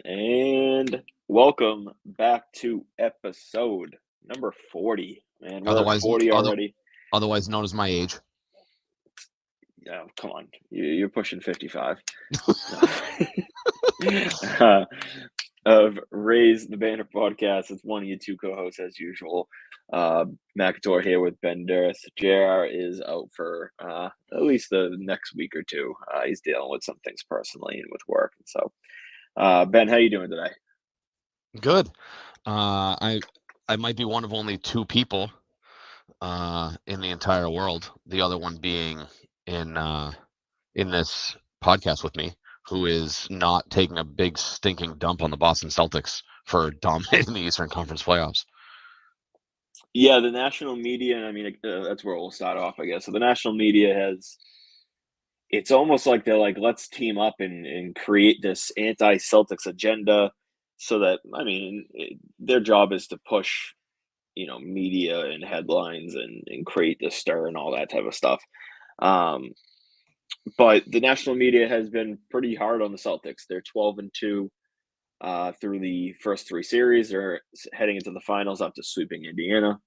And welcome back to episode number 40. Man, we're at Otherwise, 40 other, already. otherwise known as my age. Oh, come on. You're pushing 55. uh, of Raise the Banner podcast. It's one of you two co-hosts as usual. McAtor here with Ben Durst. JR is out for at least the next week or two. He's dealing with some things personally and with work. And so, Ben, how you doing today? Good. I might be one of only two people in the entire world. The other one being in this podcast with me, who is not taking a big stinking dump on the Boston Celtics for dominating the Eastern Conference playoffs. Yeah, the national media, and I mean, that's where we'll start off, I guess. So the national media it's almost like they're like, let's team up and create this anti-Celtics agenda so that, I mean, their job is to push, media and headlines and create the stir and all that type of stuff. Um, but the national media has been pretty hard on the Celtics. They're 12-2 through the first three series. They're heading into the finals after sweeping Indiana.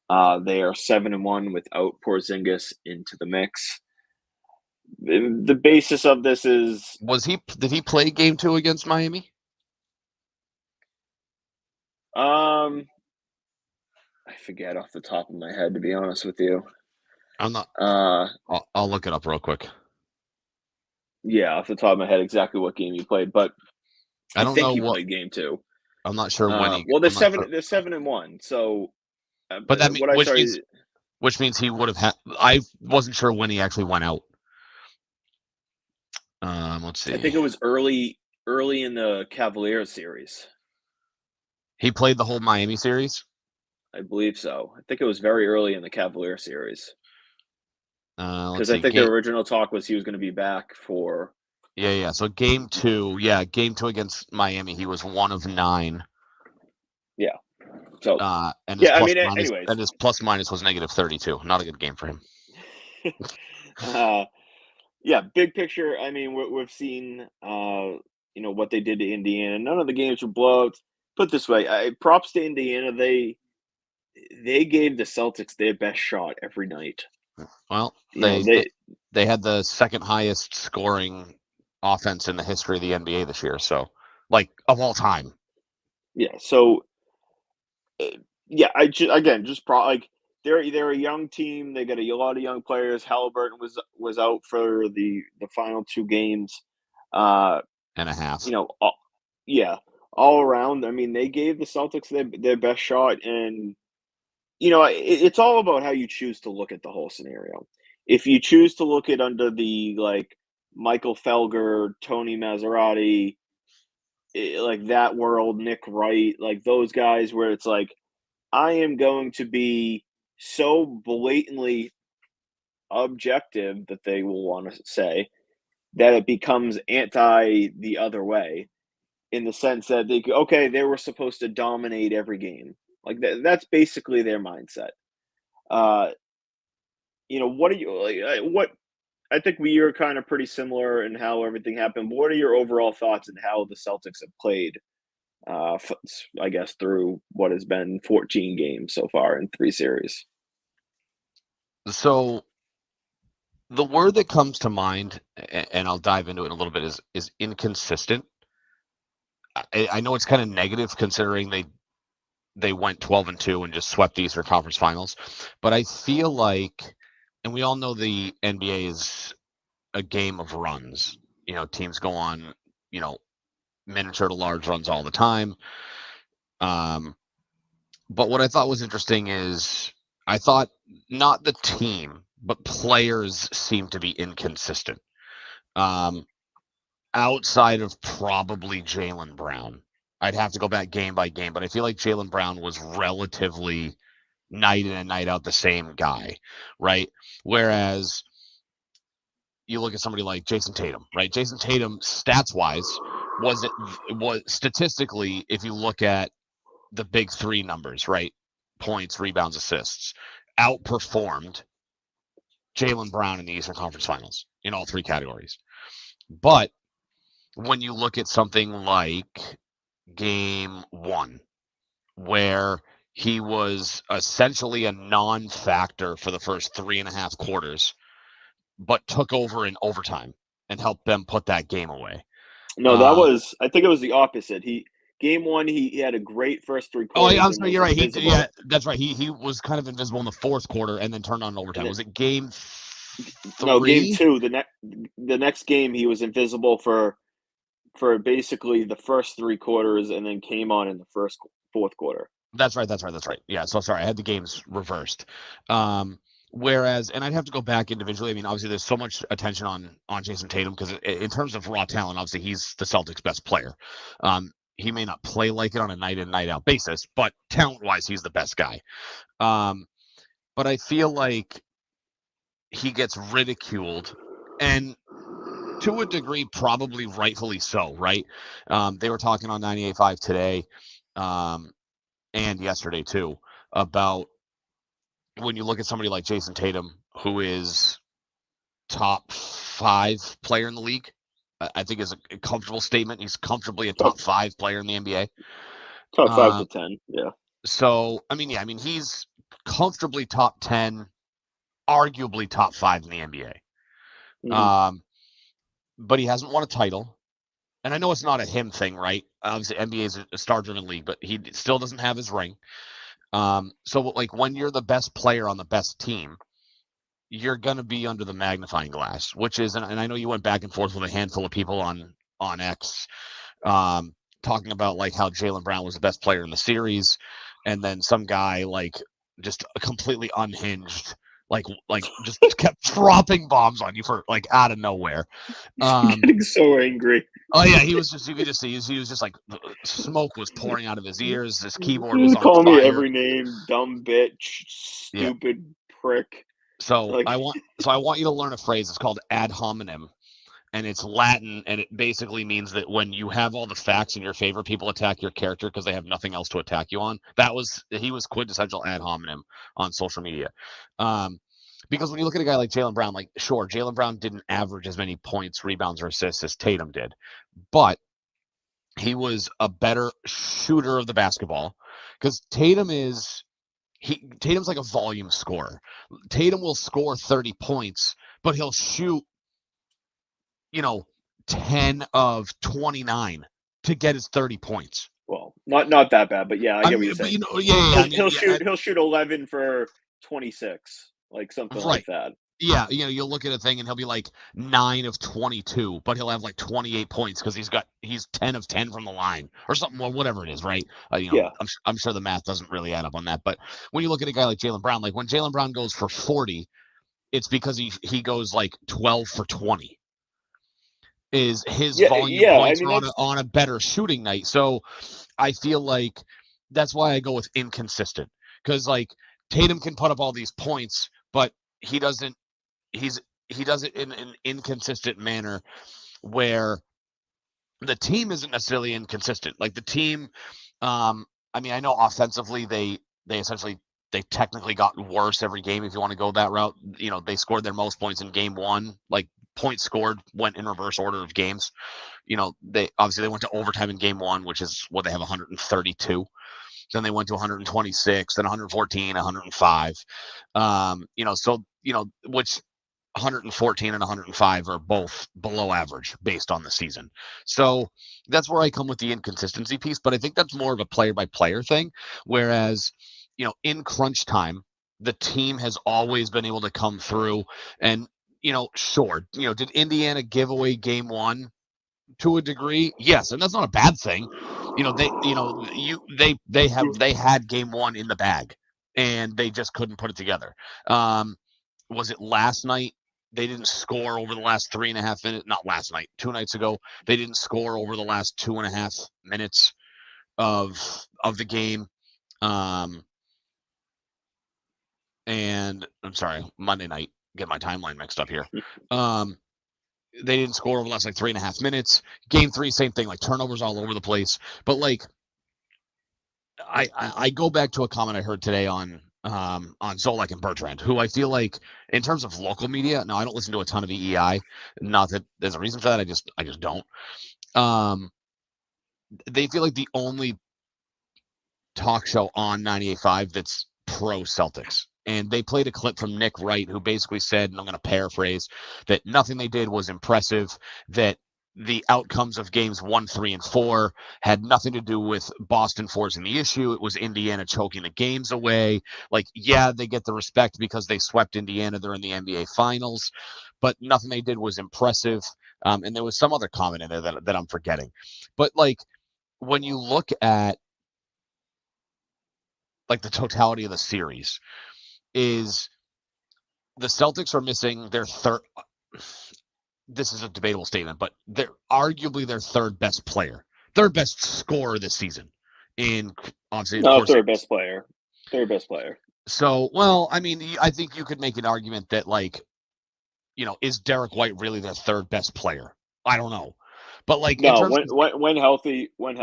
They are 7-1 without Porzingis into the mix. The basis of this is Did he play game 2 against Miami? I forget off the top of my head, to be honest with you. I'm not. I'll look it up real quick. Yeah, off the top of my head, exactly what game he played, but I don't think know he what. played game 2. I'm not sure when he. Well, they're I'm not 7. sure. They're 7-1. So, But that what I saw. which means he would have had. I wasn't sure when he actually went out. Let's see. I think it was early in the Cavaliers series. He played the whole Miami series? I believe so. I think it was very early in the Cavalier series. Let's Because see. I think the original talk was he was going to be back for. Yeah. So game 2, game 2 against Miami, he was 1 of 9. Yeah. So. And Yeah, I mean, anyways. his plus minus was -32. Not a good game for him. Yeah, big picture. I mean, we've seen, what they did to Indiana. None of the games were blowouts. Put it this way, props to Indiana. They gave the Celtics their best shot every night. Well, they had the second highest scoring offense in the history of the NBA this year. So, like, of all time. Yeah. So, yeah, like they're a young team. They got a lot of young players. Halliburton was out for the final two games. And a half. Yeah, all around. I mean, they gave the Celtics their best shot, and it's all about how you choose to look at the whole scenario. If you choose to look at under the like Michael Felger, Tony Maserati, like that world, Nick Wright, like those guys, where it's like, I am going to be so blatantly objective that they will want to say that it becomes anti the other way, in the sense that they were supposed to dominate every game. Like that's basically their mindset. What are you like? What I think we are kind of pretty similar in how everything happened. But what are your overall thoughts on how the Celtics have played? I guess through what has been 14 games so far in 3 series. So, the word that comes to mind, and I'll dive into it in a little bit, is inconsistent. I know it's kind of negative considering they went 12-2 and just swept the Eastern Conference Finals, but I feel like, and we all know the NBA is a game of runs. Teams go on, miniature to large runs all the time. But what I thought was interesting is I thought not the team, but players seem to be inconsistent. Outside of probably Jaylen Brown. I'd have to go back game by game, but I feel like Jaylen Brown was relatively night in and night out the same guy, right? Whereas you look at somebody like Jason Tatum, right? Jason Tatum, stats wise, was statistically, if you look at the big 3 numbers, right? Points, rebounds, assists, outperformed Jaylen Brown in the Eastern Conference Finals in all 3 categories. But when you look at something like game 1, where he was essentially a non-factor for the first 3.5 quarters, but took over in overtime and helped them put that game away. No, that was I think it was the opposite. Game 1, he had a great first 3 Oh, quarters I'm and sorry, was you're right. invisible. That's right. He was kind of invisible in the fourth quarter and then turned on in And overtime. then Was it game no, game 3? 2, the next game, he was invisible for basically the first 3 quarters and then came on in the fourth quarter. That's right. That's right. That's right. Yeah. So sorry, I had the games reversed. Whereas, and I'd have to go back individually. I mean, obviously, there's so much attention on Jason Tatum because in terms of raw talent, obviously, he's the Celtics' best player. He may not play like it on a night in, night out basis, but talent wise, he's the best guy. But I feel like he gets ridiculed, and to a degree, probably rightfully so, right? They were talking on 98.5 today and yesterday, too, about when you look at somebody like Jason Tatum, who is top 5 player in the league, I think is a comfortable statement. He's comfortably a top 5 player in the NBA. Top 5 to 10, yeah. So, I mean, he's comfortably top 10, arguably top 5 in the NBA. Mhm. But he hasn't won a title. And I know it's not a him thing, right? Obviously, NBA is a star-driven league, but he still doesn't have his ring. So, like, when you're the best player on the best team, you're going to be under the magnifying glass, which is, and I know you went back and forth with a handful of people on X, talking about like how Jaylen Brown was the best player in the series, and then some guy like just completely unhinged, like just kept dropping bombs on you for like out of nowhere. Getting so angry. Oh yeah, he was just, you could just see he was just like smoke was pouring out of his ears. His keyboard was on Call me fire. every name, dumb bitch, Yeah. stupid prick. So Like, I want you to learn a phrase. It's called ad hominem, and it's Latin, and it basically means that when you have all the facts in your favor, people attack your character because they have nothing else to attack you on. He was quintessential ad hominem on social media. Because when you look at a guy like Jaylen Brown, like sure, Jaylen Brown didn't average as many points, rebounds, or assists as Tatum did, but he was a better shooter of the basketball because Tatum's like a volume scorer. Tatum will score 30 points, but he'll shoot, 10 of 29 to get his 30 points. well, not that bad, but yeah, I get what you're But saying. He'll shoot 11 for 26, like something like right. that. Yeah, you'll look at a thing and he'll be like 9 of 22, but he'll have like 28 points because he's 10 of 10 from the line or something, or whatever it is, right? Yeah. I'm sure the math doesn't really add up on that, but when you look at a guy like Jaylen Brown, like when Jaylen Brown goes for 40, it's because he goes like 12 for 20. Is his volume Yeah. I points mean, are on a better shooting night. So I feel like that's why I go with inconsistent, because like Tatum can put up all these points, but he doesn't. He does it in an inconsistent manner where the team isn't necessarily inconsistent. Like the team, I mean, I know offensively they essentially they technically got worse every game if you want to go that route. They scored their most points in game 1. Like points scored went in reverse order of games. They went to overtime in game 1, which is what they have 132. Then they went to 126, then 114, 105. Which 114 and 105 are both below average based on the season. So that's where I come with the inconsistency piece. But I think that's more of a player by player thing. Whereas, in crunch time, the team has always been able to come through. And, sure, did Indiana give away game 1 to a degree? Yes. And that's not a bad thing. They had game 1 in the bag and they just couldn't put it together. Was it last night? They didn't score over the last 3.5 minutes. Not last night, 2 nights ago. They didn't score over the last 2.5 minutes of the game. And I'm sorry, Monday night. Get my timeline mixed up here. They didn't score over the last like 3.5 minutes. Game 3, same thing. Like turnovers all over the place. But like, I go back to a comment I heard today on Zolak and Bertrand, who I feel like in terms of local media, now I don't listen to a ton of EEI, not that there's a reason for that. I just don't. They feel like the only talk show on 98.5 that's pro Celtics. And they played a clip from Nick Wright, who basically said, and I'm going to paraphrase, that nothing they did was impressive, that the outcomes of games 1, 3, and 4 had nothing to do with Boston forcing the issue. It was Indiana choking the games away. Like, yeah, they get the respect because they swept Indiana. They're in the NBA Finals, but nothing they did was impressive. And there was some other comment in there that I'm forgetting. But, like, when you look at like the totality of the series, is the Celtics are missing their third. This is a debatable statement, but they're arguably their third best player, third best scorer this season. In obviously, of No, course. third best player. Third best player. So, well, I mean, I think you could make an argument that, like, is Derek White really their third best player? I don't know, but like in No, terms of, when healthy, yeah.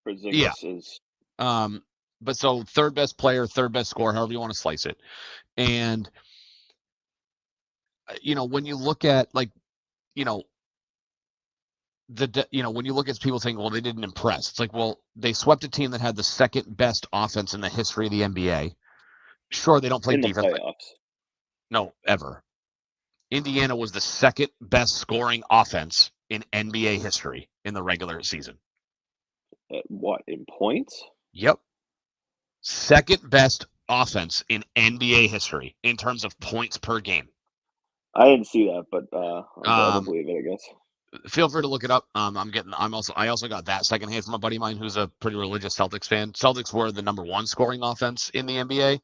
Porzingis is. But so third best player, third best scorer, however you want to slice it, and when you look at like, you know, when you look at people saying, well, they didn't impress. It's like, well, they swept a team that had the second best offense in the history of the NBA. Sure, they don't play In the defense. playoffs. No, ever. Indiana was the second best scoring offense in NBA history in the regular season. What, in points? Yep. Second best offense in NBA history in terms of points per game. I didn't see that, but I'll believe it, I guess. Feel free to look it up. I also got that secondhand from a buddy of mine who's a pretty religious Celtics fan. Celtics were the number one scoring offense in the NBA,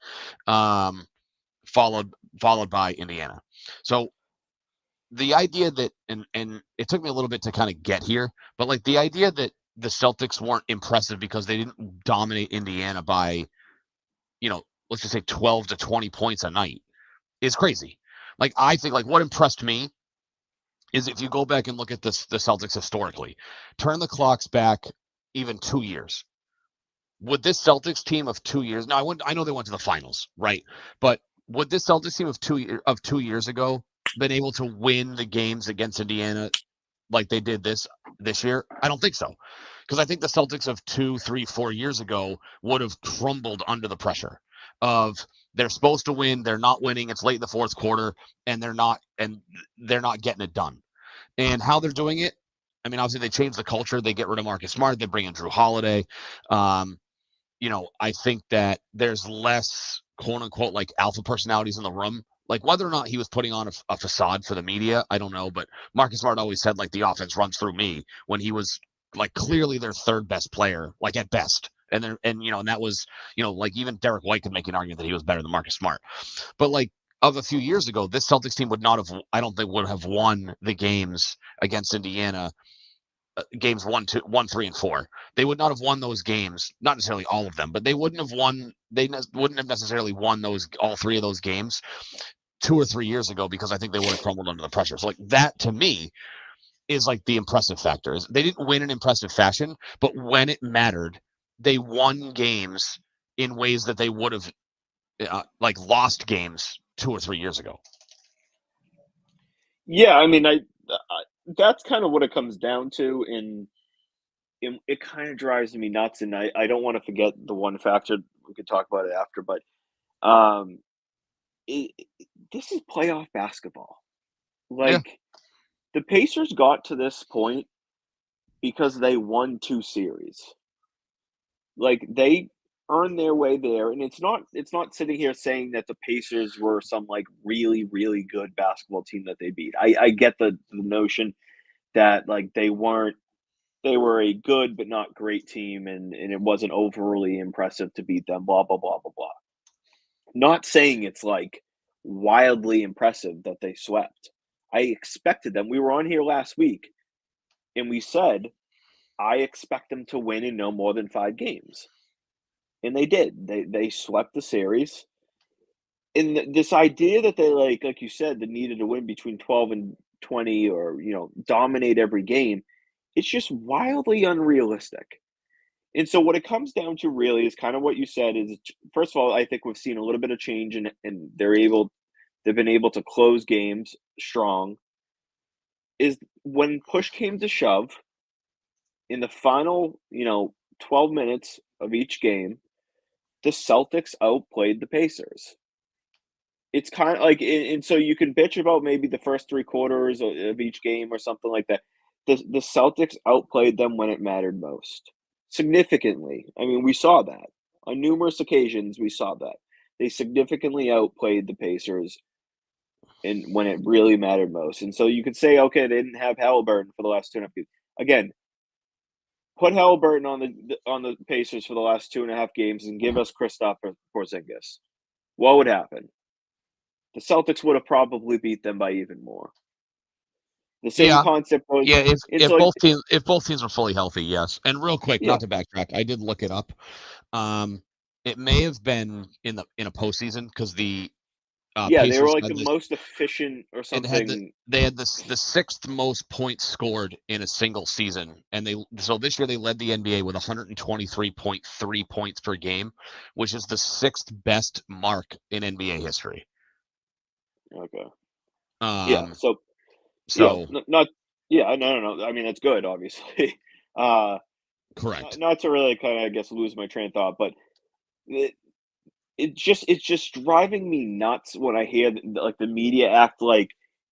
followed by Indiana. So the idea that, and it took me a little bit to kind of get here, but like the idea that the Celtics weren't impressive because they didn't dominate Indiana by, let's just say 12 to 20 points a night is crazy. Like, I think like what impressed me is if you go back and look at the Celtics historically, turn the clocks back even 2 years. Would this Celtics team of 2 years? Now, I know they went to the finals, right? But would this Celtics team of 2 years ago been able to win the games against Indiana like they did this year? I don't think so, because I think the Celtics of 2, 3, 4 years ago would have crumbled under the pressure of they're supposed to win, they're not winning, it's late in the fourth quarter, and they're not getting it done. And how they're doing it, I mean, obviously they change the culture, they get rid of Marcus Smart, they bring in Drew Holiday. I think that there's less quote unquote like alpha personalities in the room. Like, whether or not he was putting on a facade for the media, I don't know. But Marcus Smart always said like the offense runs through me, when he was like clearly their third best player, like at best. And that was, like even Derek White could make an argument that he was better than Marcus Smart. But like of a few years ago, this Celtics team would not have, I don't think, would have won the games against Indiana. Games 1, 2, 1, 3, and 4. They would not have won those games, not necessarily all of them, but they wouldn't have won. Wouldn't have necessarily won all three of those games 2 or 3 years ago, because I think they would have crumbled under the pressure. So like that to me is like the impressive factor. Is they didn't win in impressive fashion, but when it mattered, they won games in ways that they would have like lost games 2 or 3 years ago. Yeah, I mean, that's kind of what it comes down to, and it kind of drives me nuts. And I don't want to forget the one factor. We could talk about it after, but um, it, this is playoff basketball. Yeah. Like, the Pacers got to this point because they won 2 series. Like, they earned their way there, and it's not sitting here saying that the Pacers were some, like, really, really good basketball team that they beat. I get the notion that, like, they were a good but not great team, and it wasn't overly impressive to beat them, blah, blah, blah, blah, blah. Not saying it's, like, wildly impressive that they swept. I expected them. We were on here last week, and we said, "I expect them to win in no more than 5 games." And they did. They swept the series. And this idea that they, like you said, they needed to win between 12 and 20, or, dominate every game, it's just wildly unrealistic. And so what it comes down to really is kind of what you said is, first of all, I think we've seen a little bit of change, and they've been able to close games strong. Is when push came to shove, in the final, 12 minutes of each game, the Celtics outplayed the Pacers. It's kinda like and so you can bitch about maybe the first 3 quarters of each game or something like that. The Celtics outplayed them when it mattered most, significantly. I mean, we saw that. On numerous occasions, we saw that. They significantly outplayed the Pacers and when it really mattered most, and so you could say, "Okay, they didn't have Halliburton for the last 2 and a half games." Again, put Halliburton on the Pacers for the last 2 and a half games and give us Kristaps Porzingis. What would happen? The Celtics would have probably beat them by even more. The same Yeah. concept was Yeah, it's like if both teams are fully healthy, yes. And real quick, yeah, not to backtrack, I did look it up. Um, it may have been in a postseason because the yeah, they were Pacers like had the this most efficient or it had something. they had the sixth most points scored in a single season, and this year they led the NBA with 123.3 points per game, which is the sixth best mark in NBA history. Okay. Yeah, Um, so, so not yeah, no. I mean, that's good, obviously. Uh, correct. not to really kinda, I guess, lose my train of thought, but it it's just driving me nuts when I hear like the media act like,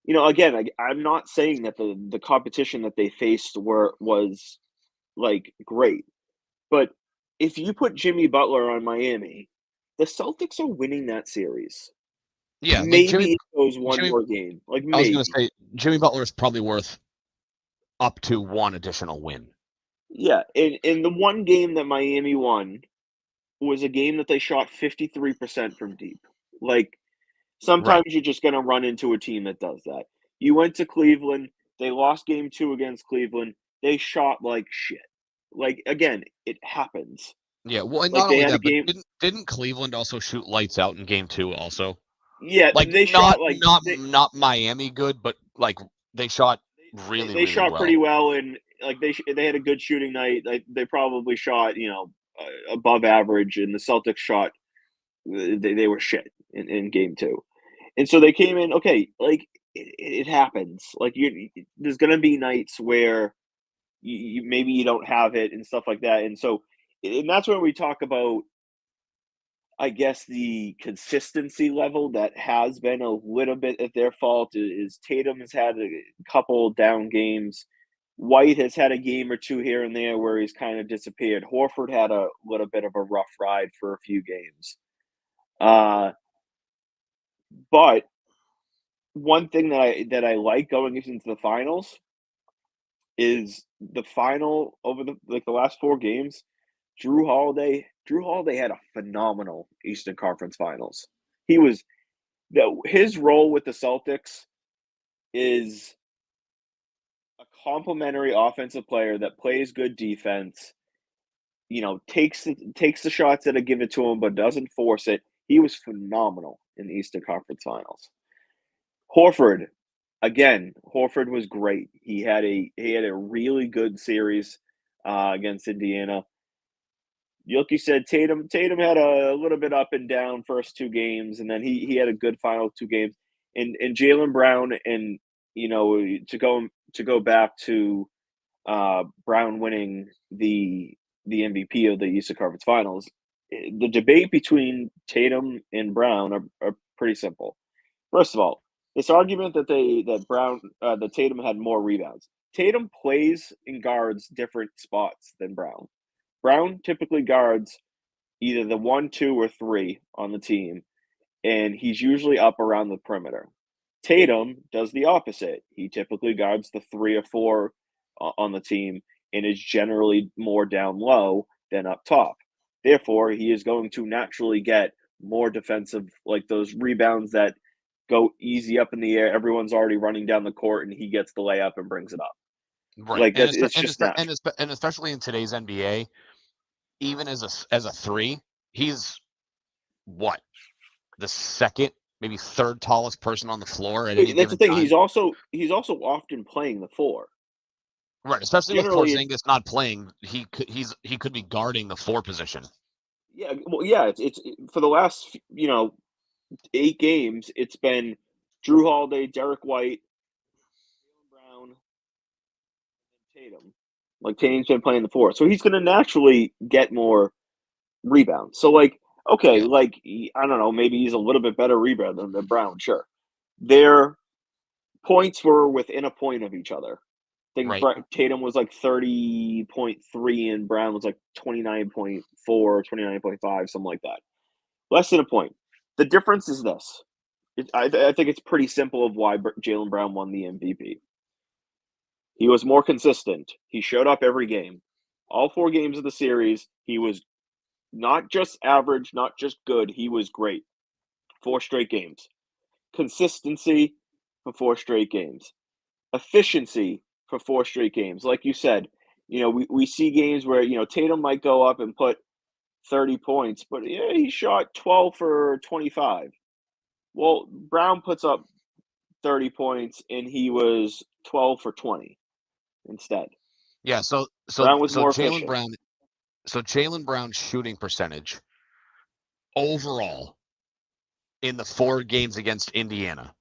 again, I'm not saying that the competition that they faced was like great, but if you put Jimmy Butler on Miami, the Celtics are winning that series. Yeah, like Maybe it goes one Jimmy more game, like I was gonna maybe. say Jimmy Butler is probably worth up to one additional win. Yeah, and the one game that Miami won was a game that they shot 53% from deep. Like, Right. sometimes you're just gonna run into a team that does that. You went to Cleveland, they lost game 2 against Cleveland, they shot like shit. Like, again, it happens. Yeah, well, and Like, not they only had a that, but game. didn't Cleveland also shoot lights out in game 2 also? Yeah, Like, they shot like not Miami good, but, like, they shot they really, they really shot well. pretty well, and, like, they had a good shooting night, like, they probably shot, above average, and the Celtics shot they were shit in game 2. And so they came in, okay, like, it happens. Like, there's gonna be nights where you maybe you don't have it and stuff like that, and so and that's where we talk about, I guess, the consistency level that has been a little bit at their fault is Tatum has had a couple down games. White has had a game or 2 here and there where he's kind of disappeared. Horford had a little bit of a rough ride for a few games. Uh, but one thing that I like going into the finals is the final over the last 4 games, Drew Holiday had a phenomenal Eastern Conference Finals. He was his role with the Celtics is a complementary offensive player that plays good defense, takes the shots that are given to him, but doesn't force it. He was phenomenal in the Eastern Conference Finals. Horford, again, Horford was great. He had a really good series against Indiana. Like you said, Tatum had a little bit up and down first 2 games, and then he had a good final 2 games. And Jalen Brown and to go back to Brown winning the MVP of the Eastern Conference Finals. The debate between Tatum and Brown are pretty simple. First of all, this argument that Tatum had more rebounds. Tatum plays and guards different spots than Brown. Brown typically guards either the 1, 2, or 3 on the team, and he's usually up around the perimeter. Tatum does the opposite. He typically guards the 3 or 4 on the team and is generally more down low than up top. Therefore, he is going to naturally get more defensive, like those rebounds that go easy up in the air. Everyone's already running down the court, and he gets the layup and brings it up. Right. Like it's just natural. And especially in today's NBA, even as a 3, he's what? The second, maybe third tallest person on the floor at any That's the given thing. time. He's also often playing the 4. Right, especially with Generally, it's Porzingis not playing, he could be guarding the 4 position. yeah. Well, yeah. It's for the last 8 games. It's been Drew Holiday, Derek White, Jaylen Brown, and Tatum. Like Tatum's been playing the 4. So he's going to naturally get more rebounds. So like, okay, Yeah. like I don't know, maybe he's a little bit better rebounder than Brown, sure. Their points were within a point of each other. I think Right. Tatum was like 30.3 and Brown was like 29.4, 29.5, something like that. Less than a point. The difference is this. I think it's pretty simple of why Jalen Brown won the MVP. He was more consistent. He showed up every game. All 4 games of the series, he was not just average, not just good, he was great. 4 straight games. Consistency for 4 straight games. Efficiency for 4 straight games. Like you said, we see games where, Tatum might go up and put 30 points, but yeah, he shot 12 for 25. Well, Brown puts up 30 points and he was 12 for 20 instead. Yeah. So so Brown was so more Jalen efficient. Brown. So Jalen Brown's shooting percentage overall in the 4 games against Indiana.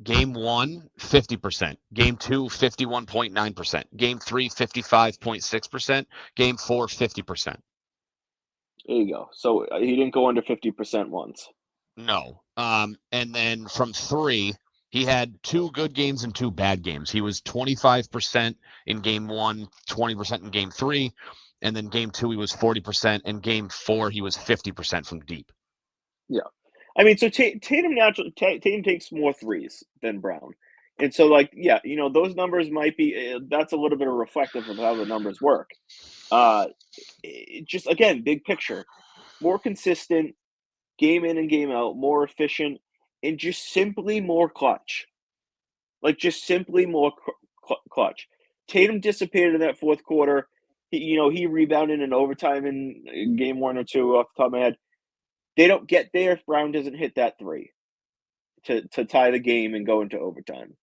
Game 1, 50%. Game 2, 51.9%. Game 3, 55.6%. Game 4, 50%. There you go. So he didn't go under 50% once. No. And then from 3, he had 2 good games and 2 bad games. He was 25% in game 1, 20% in game 3, and then game 2 he was 40%, and game 4 he was 50% from deep. Yeah. I mean, so Tatum takes more threes than Brown. And so, like, yeah, those numbers might be that's a little bit of reflective of how the numbers work. Uh, just again, big picture, more consistent, game in and game out, more efficient, and just simply more clutch. Like, just simply more clutch. Tatum dissipated in that fourth quarter. He rebounded in overtime in game 1 or 2 off the top of my head. They don't get there if Brown doesn't hit that 3 to tie the game and go into overtime.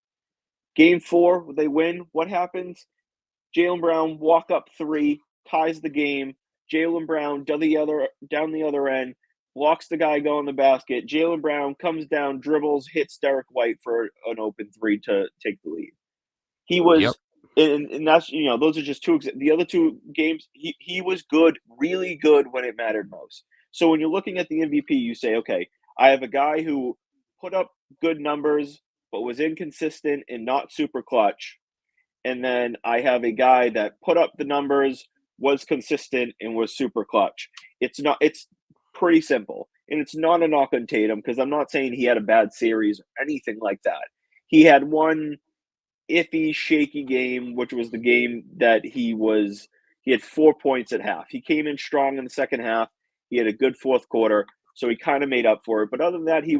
Game 4, they win. What happens? Jaylen Brown walk up 3, ties the game. Jaylen Brown down the other end, blocks the guy going the basket. Jaylen Brown comes down, dribbles, hits Derek White for an open 3 to take the lead. He Yep. was, and that's those are just 2. The other 2 games, he was good, really good when it mattered most. So when you're looking at the MVP, you say, okay, I have a guy who put up good numbers but was inconsistent and not super clutch, and then I have a guy that put up the numbers, was consistent, and was super clutch. It's pretty simple. And it's not a knock on Tatum because I'm not saying he had a bad series or anything like that. He had one iffy, shaky game, which was the game that he had 4 points at half. He came in strong in the second half. He had a good fourth quarter, so he kind of made up for it. But other than that, he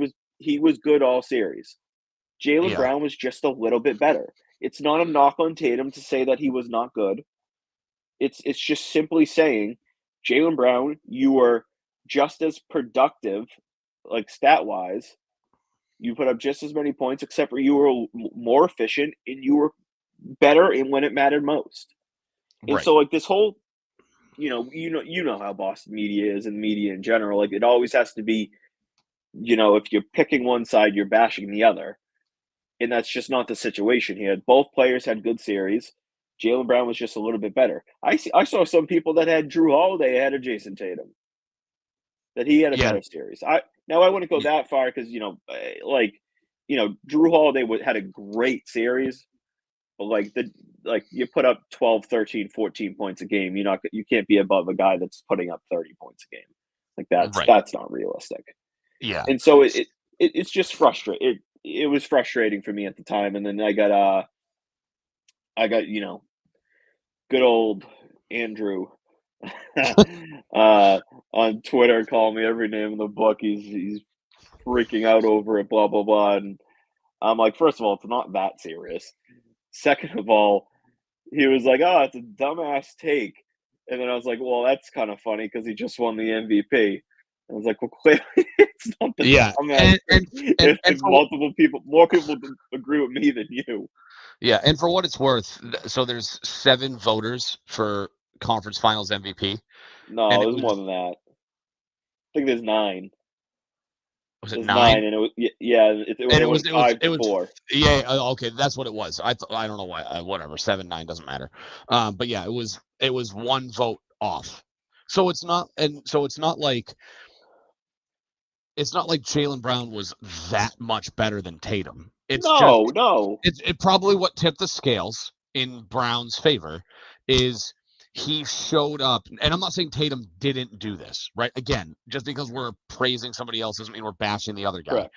was good all series. Jaylen Yeah. Brown was just a little bit better. It's not a knock on Tatum to say that he was not good. It's just simply saying, Jaylen Brown, you were just as productive, like stat wise. You put up just as many points, except for you were more efficient and you were better in when it mattered most. And Right. so, like this whole, you know how Boston media is and media in general. Like it always has to be, if you're picking one side, you're bashing the other. And that's just not the situation here. Both players had good series. Jaylen Brown was just a little bit better. I saw some people that had Drew Holiday ahead of Jason Tatum, that he had a Yeah. better series. I wouldn't go Yeah. that far because Drew Holiday had a great series, but you put up 12, 13, 14 points a game. You can't be above a guy that's putting up 30 points a game. Like Right. that's not realistic. Yeah. And so it's just frustrating. It was frustrating for me at the time, and then I got good old Andrew on Twitter calling me every name in the book. He's freaking out over it, blah blah blah. And I'm like, first of all, it's not that serious. Second of all, he was like, "Oh, it's a dumbass take," and then I was like, "Well, that's kind of funny because he just won the MVP." I was like, "Well, clearly it's not the Yeah. dumbass And take and and, if and for more people agree with me than you." Yeah, and for what it's worth, so there's 7 voters for conference finals MVP, and No, it there's more was than that. I think there's 9. Was it It was 9? 9, and it was And it went 5-4. yeah, okay, that's what it was. I don't know why, whatever, 7-9 doesn't matter. But yeah, it was one vote off. So it's not it's not like Jaylen Brown was that much better than Tatum. It's just No. it probably what tipped the scales in Brown's favor is he showed up, and I'm not saying Tatum didn't do this, right? Again, just because we're praising somebody else doesn't mean we're bashing the other guy. Correct.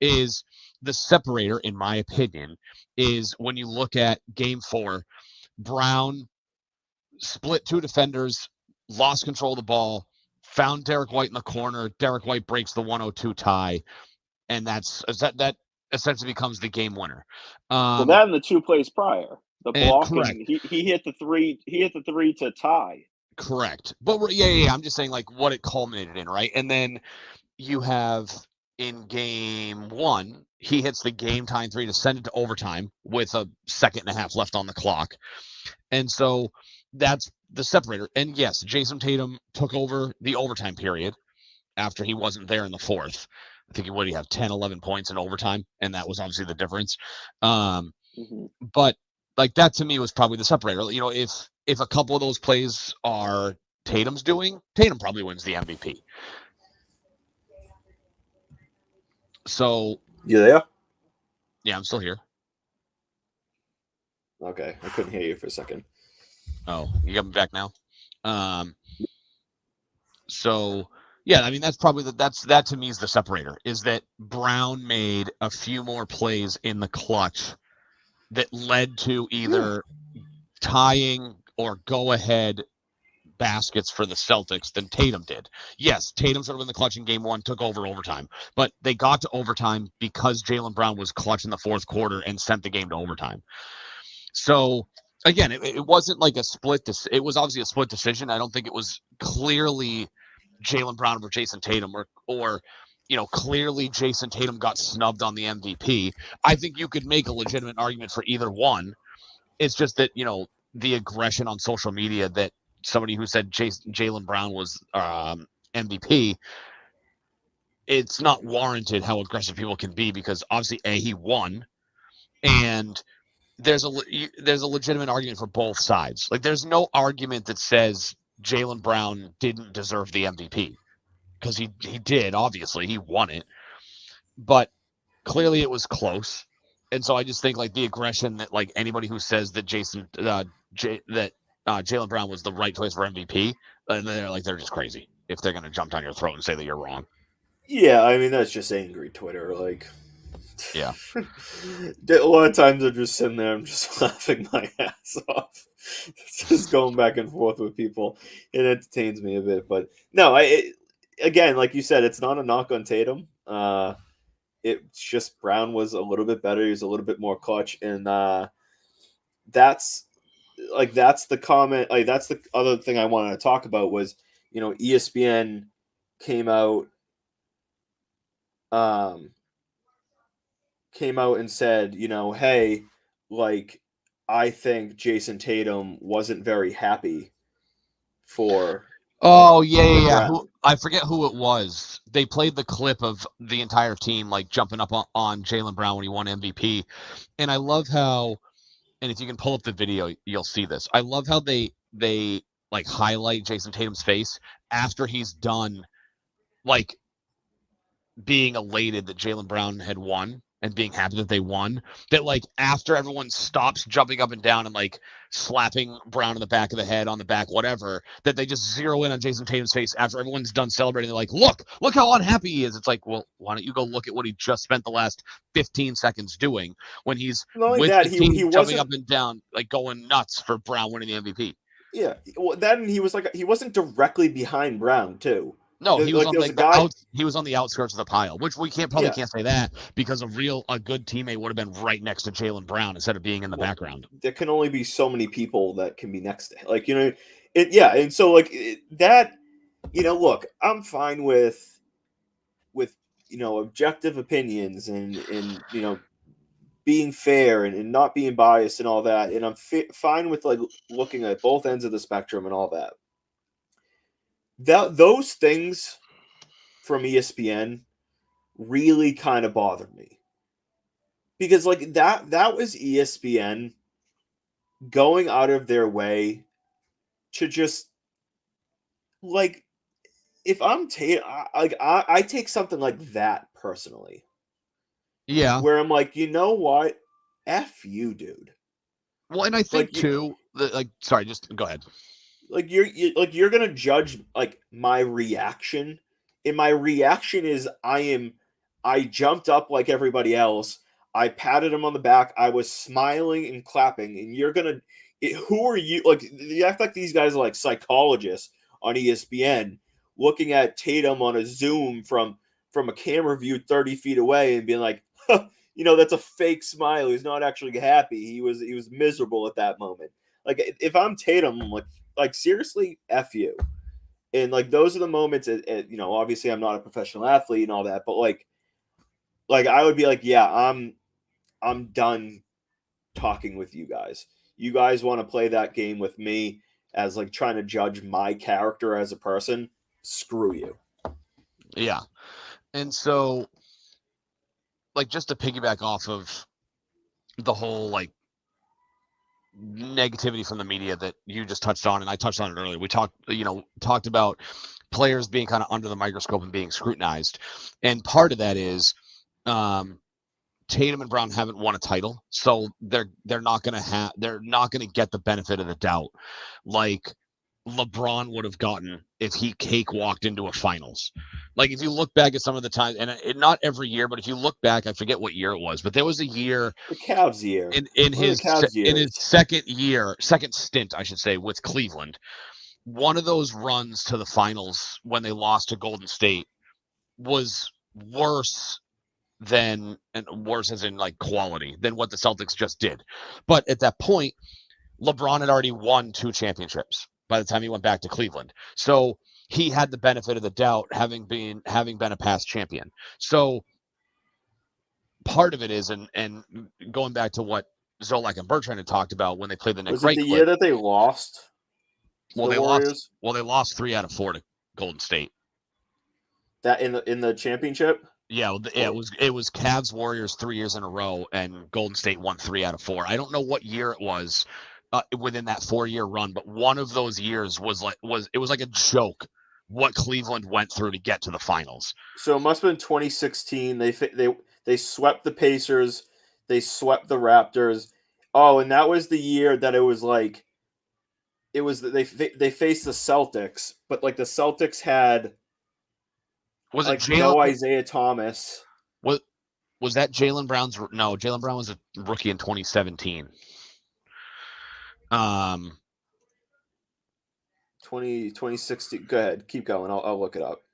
Is the separator, in my opinion, is when you look at game 4, Brown split 2 defenders, lost control of the ball, found Derek White in the corner. Derek White breaks the 102 tie, and that essentially becomes the game winner. Well, that and the 2 plays prior. The And blocking, correct. he hit the 3 to tie. Correct. But yeah. I'm just saying like what it culminated in, right? And then you have in game 1, he hits the game time 3 to send it to overtime with a second and a half left on the clock. And so that's the separator. And yes, Jason Tatum took over the overtime period after he wasn't there in the 4th. I think he have 10, 11 points in overtime, and that was obviously the difference. But like that to me was probably the separator. You know, if a couple of those plays are Tatum's doing, Tatum probably wins the MVP. So you there? Yeah, I'm still here. Okay, I couldn't hear you for a second. Oh, you got me back now. So yeah, I mean that's probably that to me is the separator. Is that Brown made a few more plays in the clutch that led to either tying or go ahead baskets for the Celtics than Tatum did. Yes, Tatum sort of in the clutch in game 1 took over overtime, but they got to overtime because Jaylen Brown was clutch in the 4th quarter and sent the game to overtime. So again, it wasn't like a split. It was obviously a split decision. I don't think it was clearly Jaylen Brown over Jason Tatum or clearly Jason Tatum got snubbed on the MVP. I think you could make a legitimate argument for either one. It's just that, the aggression on social media that somebody who said Jaylen Brown was MVP, it's not warranted how aggressive people can be because obviously he won, and there's a legitimate argument for both sides. Like there's no argument that says Jaylen Brown didn't deserve the MVP because he did. Obviously, he won it, but clearly it was close. And so I just think like the aggression that like anybody who says that Jaylen Brown was the right choice for MVP, and they're just crazy if they're going to jump down your throat and say that you're wrong. Yeah, I mean that's just angry Twitter. Like, yeah, a lot of times I'm just sitting there, I'm just laughing my ass off, just going back and forth with people. It entertains me a bit, but no, again, like you said, it's not a knock on Tatum. It's just Brown was a little bit better. He was a little bit more clutch, and that's the comment. Like that's the other thing I wanted to talk about was ESPN came out and said, hey, like I think Jason Tatum wasn't very happy for. Oh yeah. I forget who it was. They played the clip of the entire team like jumping up on Jaylen Brown when he won MVP, and I love how. And if you can pull up the video, you'll see this. I love how they like highlight Jason Tatum's face after he's done, like being elated that Jaylen Brown had won and being happy that they won. That like after everyone stops jumping up and down and like slapping Brown in the back of the head, on the back, whatever, that they just zero in on Jason Tatum's face after everyone's done celebrating. They're like, look how unhappy he is. It's like, well, why don't you go look at what he just spent the last 15 seconds doing when he's with the team jumping up and down, like going nuts for Brown winning the MVP. Yeah, well, then he wasn't directly behind Brown too. No, he was on he was on the outskirts of the pile, which we can't say that because a good teammate would have been right next to Jaylen Brown instead of being in the background. There can only be so many people that can be next to him. Like, and so like that, look, I'm fine with objective opinions and being fair and not being biased and all that, and I'm fine with like looking at both ends of the spectrum and all that. Those things from ESPN really kind of bothered me. Because like that was ESPN going out of their way to just like if I'm I take something like that personally, Yeah. where I'm like, you know what, f you, dude. Well, and I think Like too, sorry, just go ahead. like you're gonna judge like my reaction, and my reaction is I jumped up like everybody else. I patted him on the back. I was smiling and clapping, and who are you? Like you act like these guys are like psychologists on ESPN looking at Tatum on a Zoom from a camera view 30 feet away and being like, huh, that's a fake smile. He's not actually happy. He was miserable at that moment. Like if I'm Tatum, I'm like seriously, f you. And like those are the moments. Obviously I'm not a professional athlete and all that, but like I would be like, yeah, I'm done talking with you guys. You guys want to play that game with me as like trying to judge my character as a person? Screw you. Yeah. And so, like, just to piggyback off of the whole like negativity from the media that you just touched on, and I touched on it earlier. We talked about players being kind of under the microscope and being scrutinized, and part of that is Tatum and Brown haven't won a title, so they're not gonna get the benefit of the doubt like LeBron would have gotten if he cakewalked into a finals. Like if you look back at some of the times, and not every year, but if you look back, I forget what year it was, but there was a year, the Cavs year, in his second stint, I should say, with Cleveland. One of those runs to the finals when they lost to Golden State was worse and worse as in like quality than what the Celtics just did. But at that point, LeBron had already won 2 championships by the time he went back to Cleveland. So he had the benefit of the doubt having been a past champion. So part of it is, and going back to what Zolak and Bertrand had talked about when they played the Nick Wright clip. Year that they lost? Well, they Warriors? They lost 3 out of 4 to Golden State. That in the championship? Yeah, it was Cavs Warriors 3 years in a row, and Golden State won 3 out of 4. I don't know what year it was within that 4-year run, but one of those years was like a joke what Cleveland went through to get to the finals. So it must have been 2016. They swept the Pacers, they swept the Raptors. Oh, and that was the year that it was like they faced the Celtics, but like the Celtics had no Isaiah Thomas. Was that Jaylen Brown's? No, Jaylen Brown was a rookie in 2017. 2016. Go ahead, keep going. I'll look it up.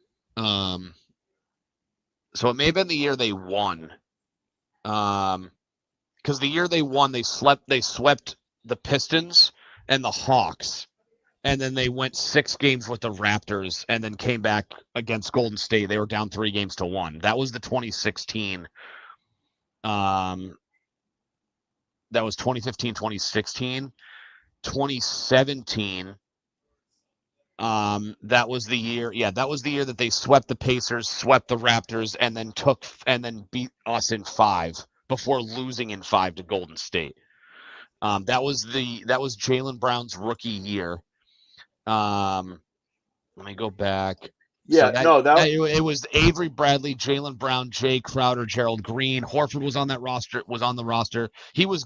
So it may have been the year they won. Because the year they won, they swept the Pistons and the Hawks, and then they went 6 games with the Raptors, and then came back against Golden State. They were down 3-1. That was the 2016. That was 2015, 2016, 2017. That was the year. Yeah, that was the year that they swept the Pacers, swept the Raptors, and then beat us in 5 before losing in 5 to Golden State. That was Jaylen Brown's rookie year. Let me go back. Yeah, it was Avery Bradley, Jaylen Brown, Jay Crowder, Gerald Green. Horford was on that roster.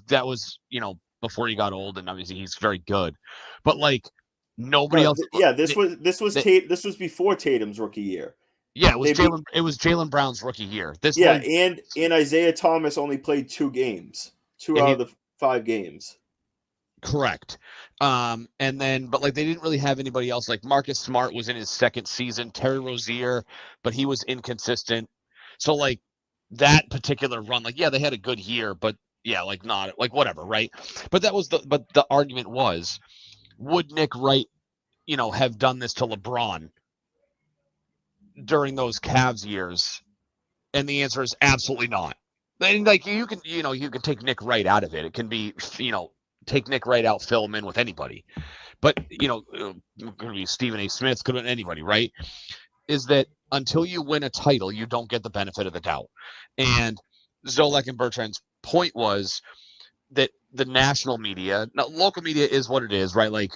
That was before he got old, and obviously he's very good. But like nobody else. Yeah, this was before Tatum's rookie year. Yeah, it was Jaylen Brown's rookie year. And Isaiah Thomas only played 2 games, out of the 5 games. Correct. And then, but like they didn't really have anybody else. Like Marcus Smart was in his 2nd season, Terry Rozier, but he was inconsistent. So like that particular run, like, yeah, they had a good year, but yeah, like not like whatever. Right. But the argument was, would Nick Wright, have done this to LeBron during those Cavs years? And the answer is absolutely not. And like you can take Nick Wright out of it. It can be, take Nick Wright out, fill him in with anybody. But, could be Stephen A. Smith, could have been anybody, right? is that until you win a title, you don't get the benefit of the doubt. And Zolak and Bertrand's point was that the national media, now local media is what it is, right? Like,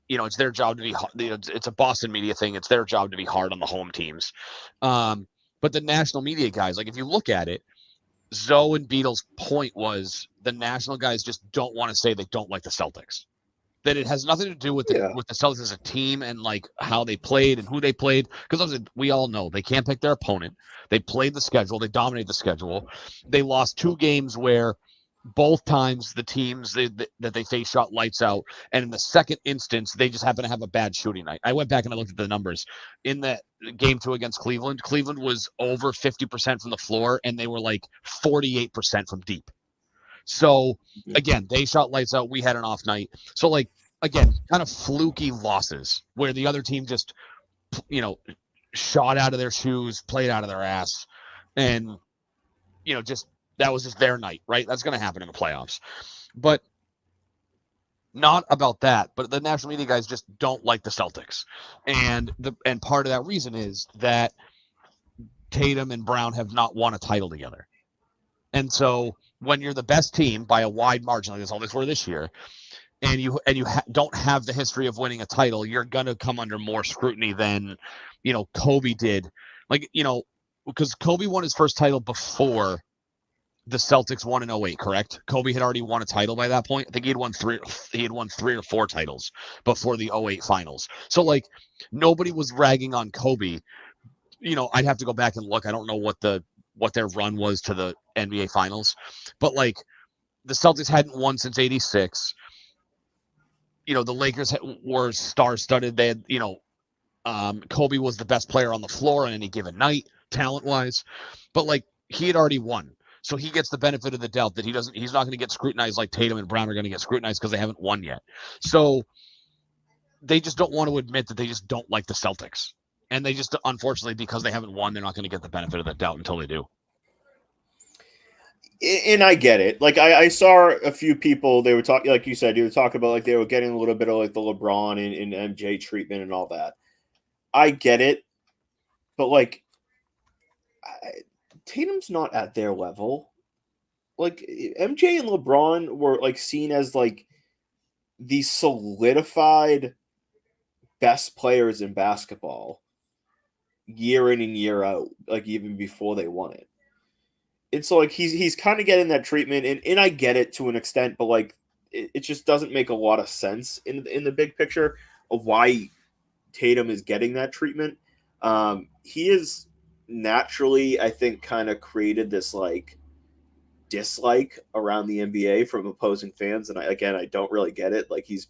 it's their job to be, it's a Boston media thing. It's their job to be hard on the home teams. But the national media guys, like if you look at it, Zoe and Beatles' point was the national guys just don't want to say they don't like the Celtics. That it has nothing to do with the Celtics as a team and like how they played and who they played. Because we all know they can't pick their opponent. They played the schedule. They dominated the schedule. They lost 2 games where both times the teams that they faced shot lights out. And in the second instance, they just happened to have a bad shooting night. I went back and I looked at the numbers. In that game 2 against Cleveland, Cleveland was over 50% from the floor, and they were like 48% from deep. So, again, they shot lights out. We had an off night. So, like, again, kind of fluky losses where the other team just, shot out of their shoes, played out of their ass, and, just that was just their night, right? That's going to happen in the playoffs. But not about that, but the national media guys just don't like the Celtics. And part of that reason is that Tatum and Brown have not won a title together. And so when you're the best team by a wide margin, like that's all this were this year, and you don't have the history of winning a title, you're going to come under more scrutiny than, Kobe did. Like, because Kobe won his first title before the Celtics won in 08, correct? Kobe had already won a title by that point. I think he had won 3 or 4 titles before the 08 finals. So like nobody was ragging on Kobe. I'd have to go back and look. I don't know what their run was to the NBA finals, but like the Celtics hadn't won since 86. The Lakers were star-studded. They had, Kobe was the best player on the floor on any given night, talent-wise, but like he had already won. So he gets the benefit of the doubt that he's not going to get scrutinized like Tatum and Brown are going to get scrutinized because they haven't won yet. So they just don't want to admit that they just don't like the Celtics. And they just, unfortunately, because they haven't won, they're not going to get the benefit of the doubt until they do. And I get it. Like I saw a few people, they were talking, like you said, you were talking about like they were getting a little bit of like the LeBron and MJ treatment and all that. I get it. But like, Tatum's not at their level. Like MJ and LeBron were like seen as like the solidified best players in basketball year in and year out, like even before they won it. And so like he's kind of getting that treatment, and I get it to an extent, but like it just doesn't make a lot of sense in the big picture of why Tatum is getting that treatment. He is naturally, I think, kind of created this like dislike around the NBA from opposing fans, and I don't really get it. Like it's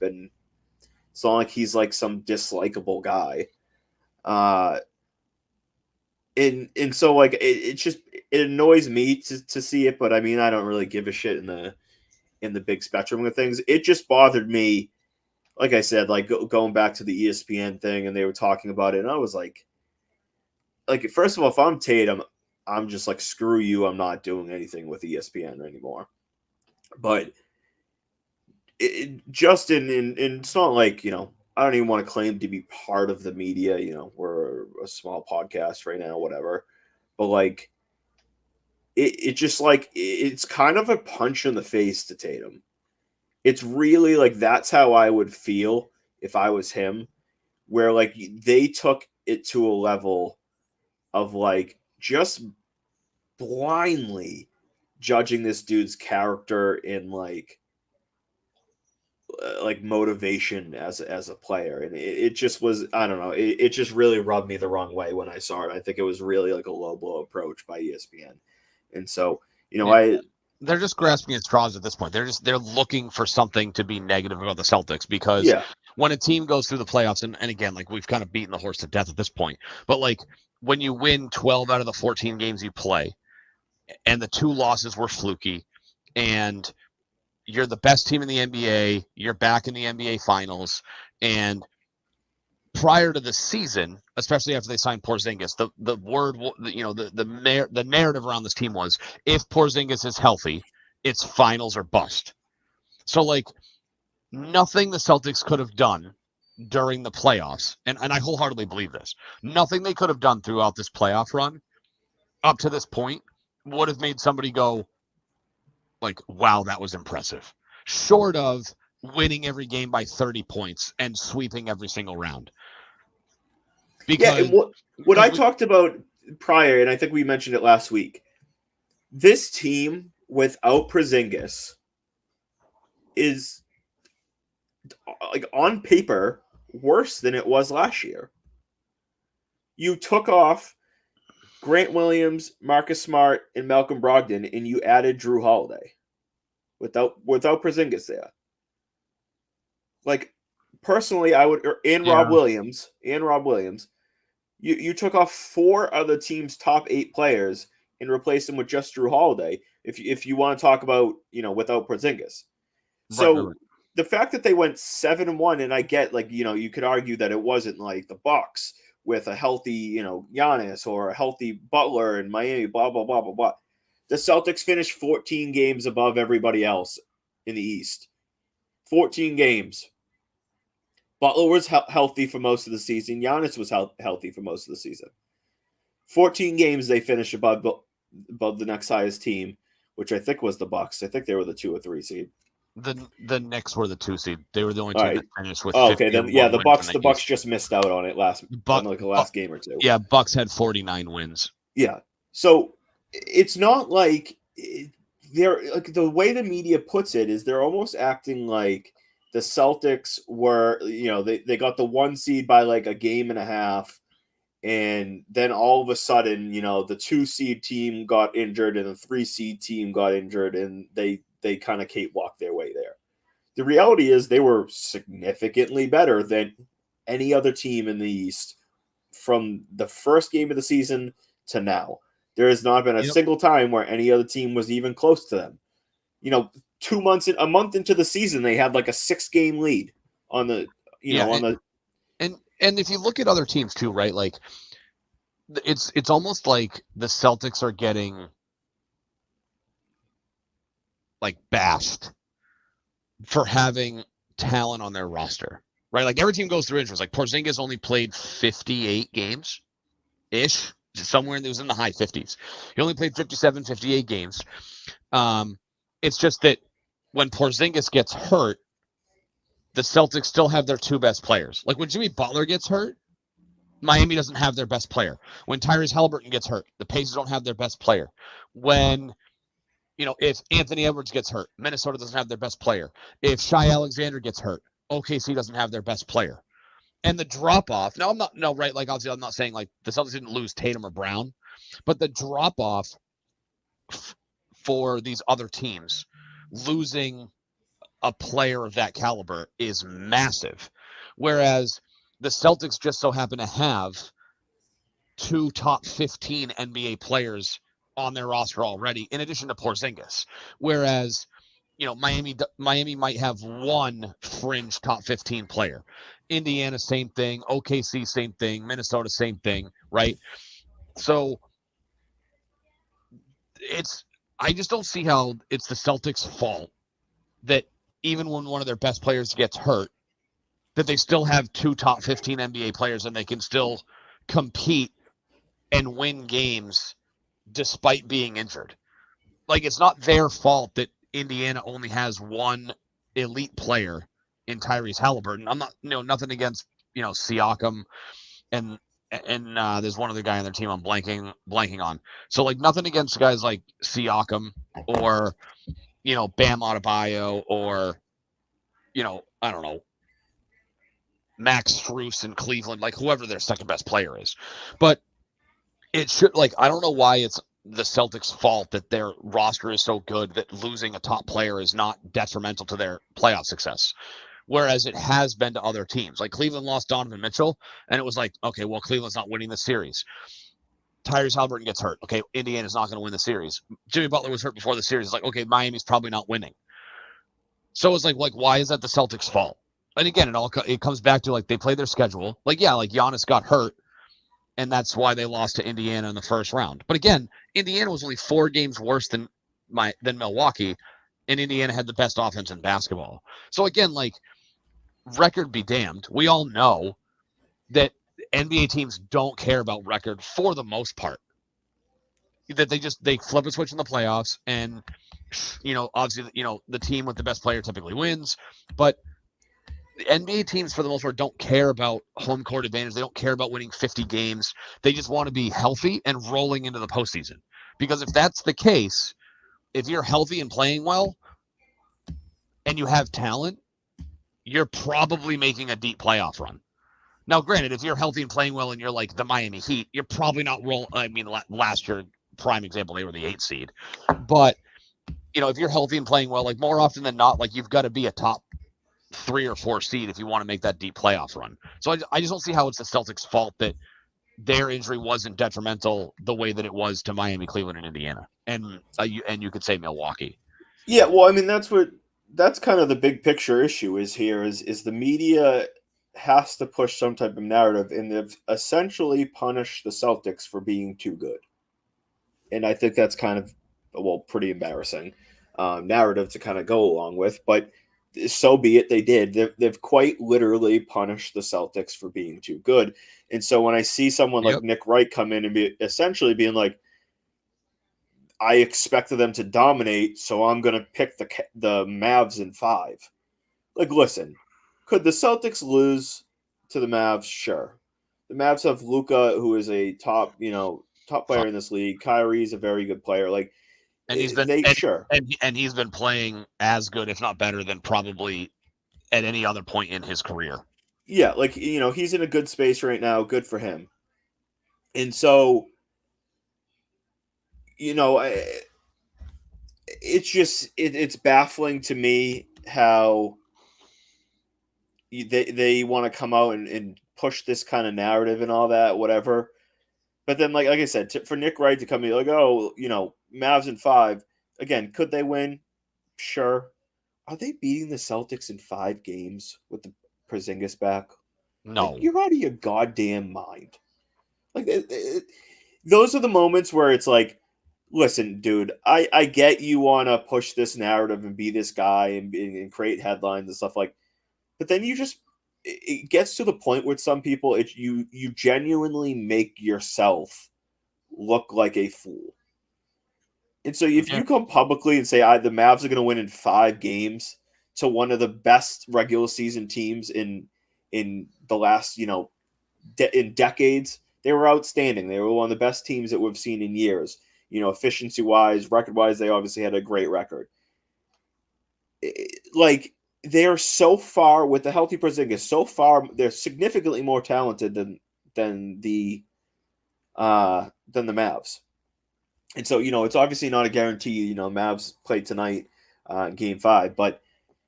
not like he's like some dislikable guy. And so like it annoys me to see it, but I mean I don't really give a shit in the big spectrum of things. It just bothered me, like I said, like going back to the ESPN thing, and they were talking about it, and I was like first of all, if I'm Tatum, I'm just like screw you, I'm not doing anything with ESPN anymore. But it's not like I don't even want to claim to be part of the media. We're a small podcast right now, whatever. But like, it just like it's kind of a punch in the face to Tatum. It's really like that's how I would feel if I was him, where like they took it to a level of like just blindly judging this dude's character in like motivation as a player, and it just was, I don't know, it just really rubbed me the wrong way when I saw it. I think it was really like a low blow approach by ESPN, and so they're just grasping at straws at this point. They're looking for something to be negative about the Celtics because when a team goes through the playoffs, and again, like we've kind of beaten the horse to death at this point, but like when you win 12 out of the 14 games you play, and the 2 losses were fluky, and you're the best team in the NBA, you're back in the NBA finals, and prior to the season, especially after they signed Porzingis, the narrative around this team was if Porzingis is healthy, it's finals or bust. So like nothing the Celtics could have done during the playoffs, and I wholeheartedly believe this, nothing they could have done throughout this playoff run up to this point would have made somebody go, like, wow, that was impressive. Short of winning every game by 30 points and sweeping every single round. Because and what I talked about prior, and I think we mentioned it last week, this team without Porzingis is, like, on paper, worse than it was last year. You took off Grant Williams, Marcus Smart, and Malcolm Brogdon, and you added Drew Holiday without Porzingis there. Like, personally, I would, Rob Williams. You took off 4 of the team's top 8 players and replaced them with just Drew Holiday. If you want to talk about, without Porzingis. So right. The fact that they went 7-1, and I get, like, you could argue that it wasn't like the Bucks with a healthy, Giannis or a healthy Butler in Miami, blah, blah, blah, blah, blah. The Celtics finished 14 games above everybody else in the East. 14 games. Butler was healthy for most of the season. Giannis was healthy for most of the season. 14 games they finished above the next highest team, which I think was the Bucks. I think they were the 2 or 3 seed. The Knicks were the 2 seed. They were the only team that finished with. Okay, then the Bucks just missed out on it the last game or 2. Yeah, Bucks had 49 wins. Yeah, so it's not like they're, like, the way the media puts it is they're almost acting like the Celtics were, they got the 1 seed by like a game and a half, and then all of a sudden, the 2 seed team got injured and the 3 seed team got injured, and they kind of cakewalked their way there. The reality is they were significantly better than any other team in the East from the first game of the season to now. There has not been a single time where any other team was even close to them. A month into the season, they had like a 6-game lead on the, and if you look at other teams too, right? Like, it's almost like the Celtics are getting, like, bashed for having talent on their roster, right? Like, every team goes through injuries. Like, Porzingis only played 58 games ish, somewhere in the high 50s. He only played 57, 58 games. It's just that when Porzingis gets hurt, the Celtics still have their 2 best players. Like, when Jimmy Butler gets hurt, Miami doesn't have their best player. When Tyrese Haliburton gets hurt, the Pacers don't have their best player. When, if Anthony Edwards gets hurt, Minnesota doesn't have their best player. If Shai Alexander gets hurt, OKC doesn't have their best player. And the drop-off, right, like, obviously I'm not saying, like, the Celtics didn't lose Tatum or Brown, but the drop-off for these other teams, losing a player of that caliber is massive. Whereas the Celtics just so happen to have 2 top 15 NBA players on their roster already, in addition to Porzingis. Whereas, Miami might have 1 fringe top 15 player. Indiana, same thing. OKC, same thing. Minnesota, same thing, right? So I just don't see how it's the Celtics' fault that even when one of their best players gets hurt, that they still have 2 top 15 NBA players and they can still compete and win games despite being injured. Like, it's not their fault that Indiana only has 1 elite player in Tyrese Haliburton. I'm not, nothing against, Siakam and there's one other guy on their team I'm blanking on. So, like, nothing against guys like Siakam or, Bam Adebayo or, I don't know, Max Strus in Cleveland, like, whoever their second best player is. But it should, like, I don't know why it's the Celtics' fault that their roster is so good that losing a top player is not detrimental to their playoff success. Whereas it has been to other teams. Like, Cleveland lost Donovan Mitchell, and it was like, okay, well, Cleveland's not winning the series. Tyrese Haliburton gets hurt. Okay, Indiana's not going to win the series. Jimmy Butler was hurt before the series. It's like, okay, Miami's probably not winning. So it's like, why is that the Celtics' fault? And again, it comes back to, like, they play their schedule. Like, yeah, like, Giannis got hurt, and that's why they lost to Indiana in the first round. But again, Indiana was only 4 games worse than Milwaukee, and Indiana had the best offense in basketball. So again, like, record be damned. We all know that NBA teams don't care about record for the most part. That they flip a switch in the playoffs, and obviously, the team with the best player typically wins, but the NBA teams for the most part don't care about home court advantage. They don't care about winning 50 games. They just want to be healthy and rolling into the postseason. Because if that's the case, if you're healthy and playing well and you have talent, you're probably making a deep playoff run. Now, granted, if you're healthy and playing well and you're like the Miami Heat, you're probably not rolling. I mean, last year, prime example, they were the 8th seed. But, if you're healthy and playing well, like more often than not, like you've got to be a top 3 or 4 seed if you want to make that deep playoff run. So I just don't see how it's the Celtics' fault that their injury wasn't detrimental the way that it was to Miami, Cleveland, and Indiana. And you could say Milwaukee. Yeah, well, I mean, that's kind of the big picture issue is the media has to push some type of narrative, and they've essentially punished the Celtics for being too good. And I think that's kind of, pretty embarrassing narrative to kind of go along with, but so be it. They did. They've quite literally punished the Celtics for being too good. And so when I see someone like Nick Wright come in and be essentially being like, I expected them to dominate, so I'm going to pick the Mavs in 5. Like, listen, could the Celtics lose to the Mavs? Sure. The Mavs have Luka, who is a top player in this league. Kyrie's a very good player. Like, and he's been sure, and he's been playing as good, if not better, than probably at any other point in his career. Yeah, like he's in a good space right now. Good for him. And so, it's just it's baffling to me how they want to come out and push this kind of narrative and all that, whatever. But then, like I said, for Nick Wright to come in like, Mavs in 5 again, could they win? Sure. Are they beating the Celtics in 5 games with the Porzingis back? No, like, you're out of your goddamn mind. Like those are the moments where it's like, listen, dude, I get you want to push this narrative and be this guy and create headlines and stuff like, but then it gets to the point with some people, you genuinely make yourself look like a fool. And so if you come publicly and say, the Mavs are going to win in 5 games to one of the best regular season teams in the last, in decades, they were outstanding. They were one of the best teams that we've seen in years. Efficiency-wise, record-wise, they obviously had a great record. Like, they are so far with the healthy Porzingis. So far, they're significantly more talented than the Mavs. And so, it's obviously not a guarantee. Mavs play tonight, Game 5, but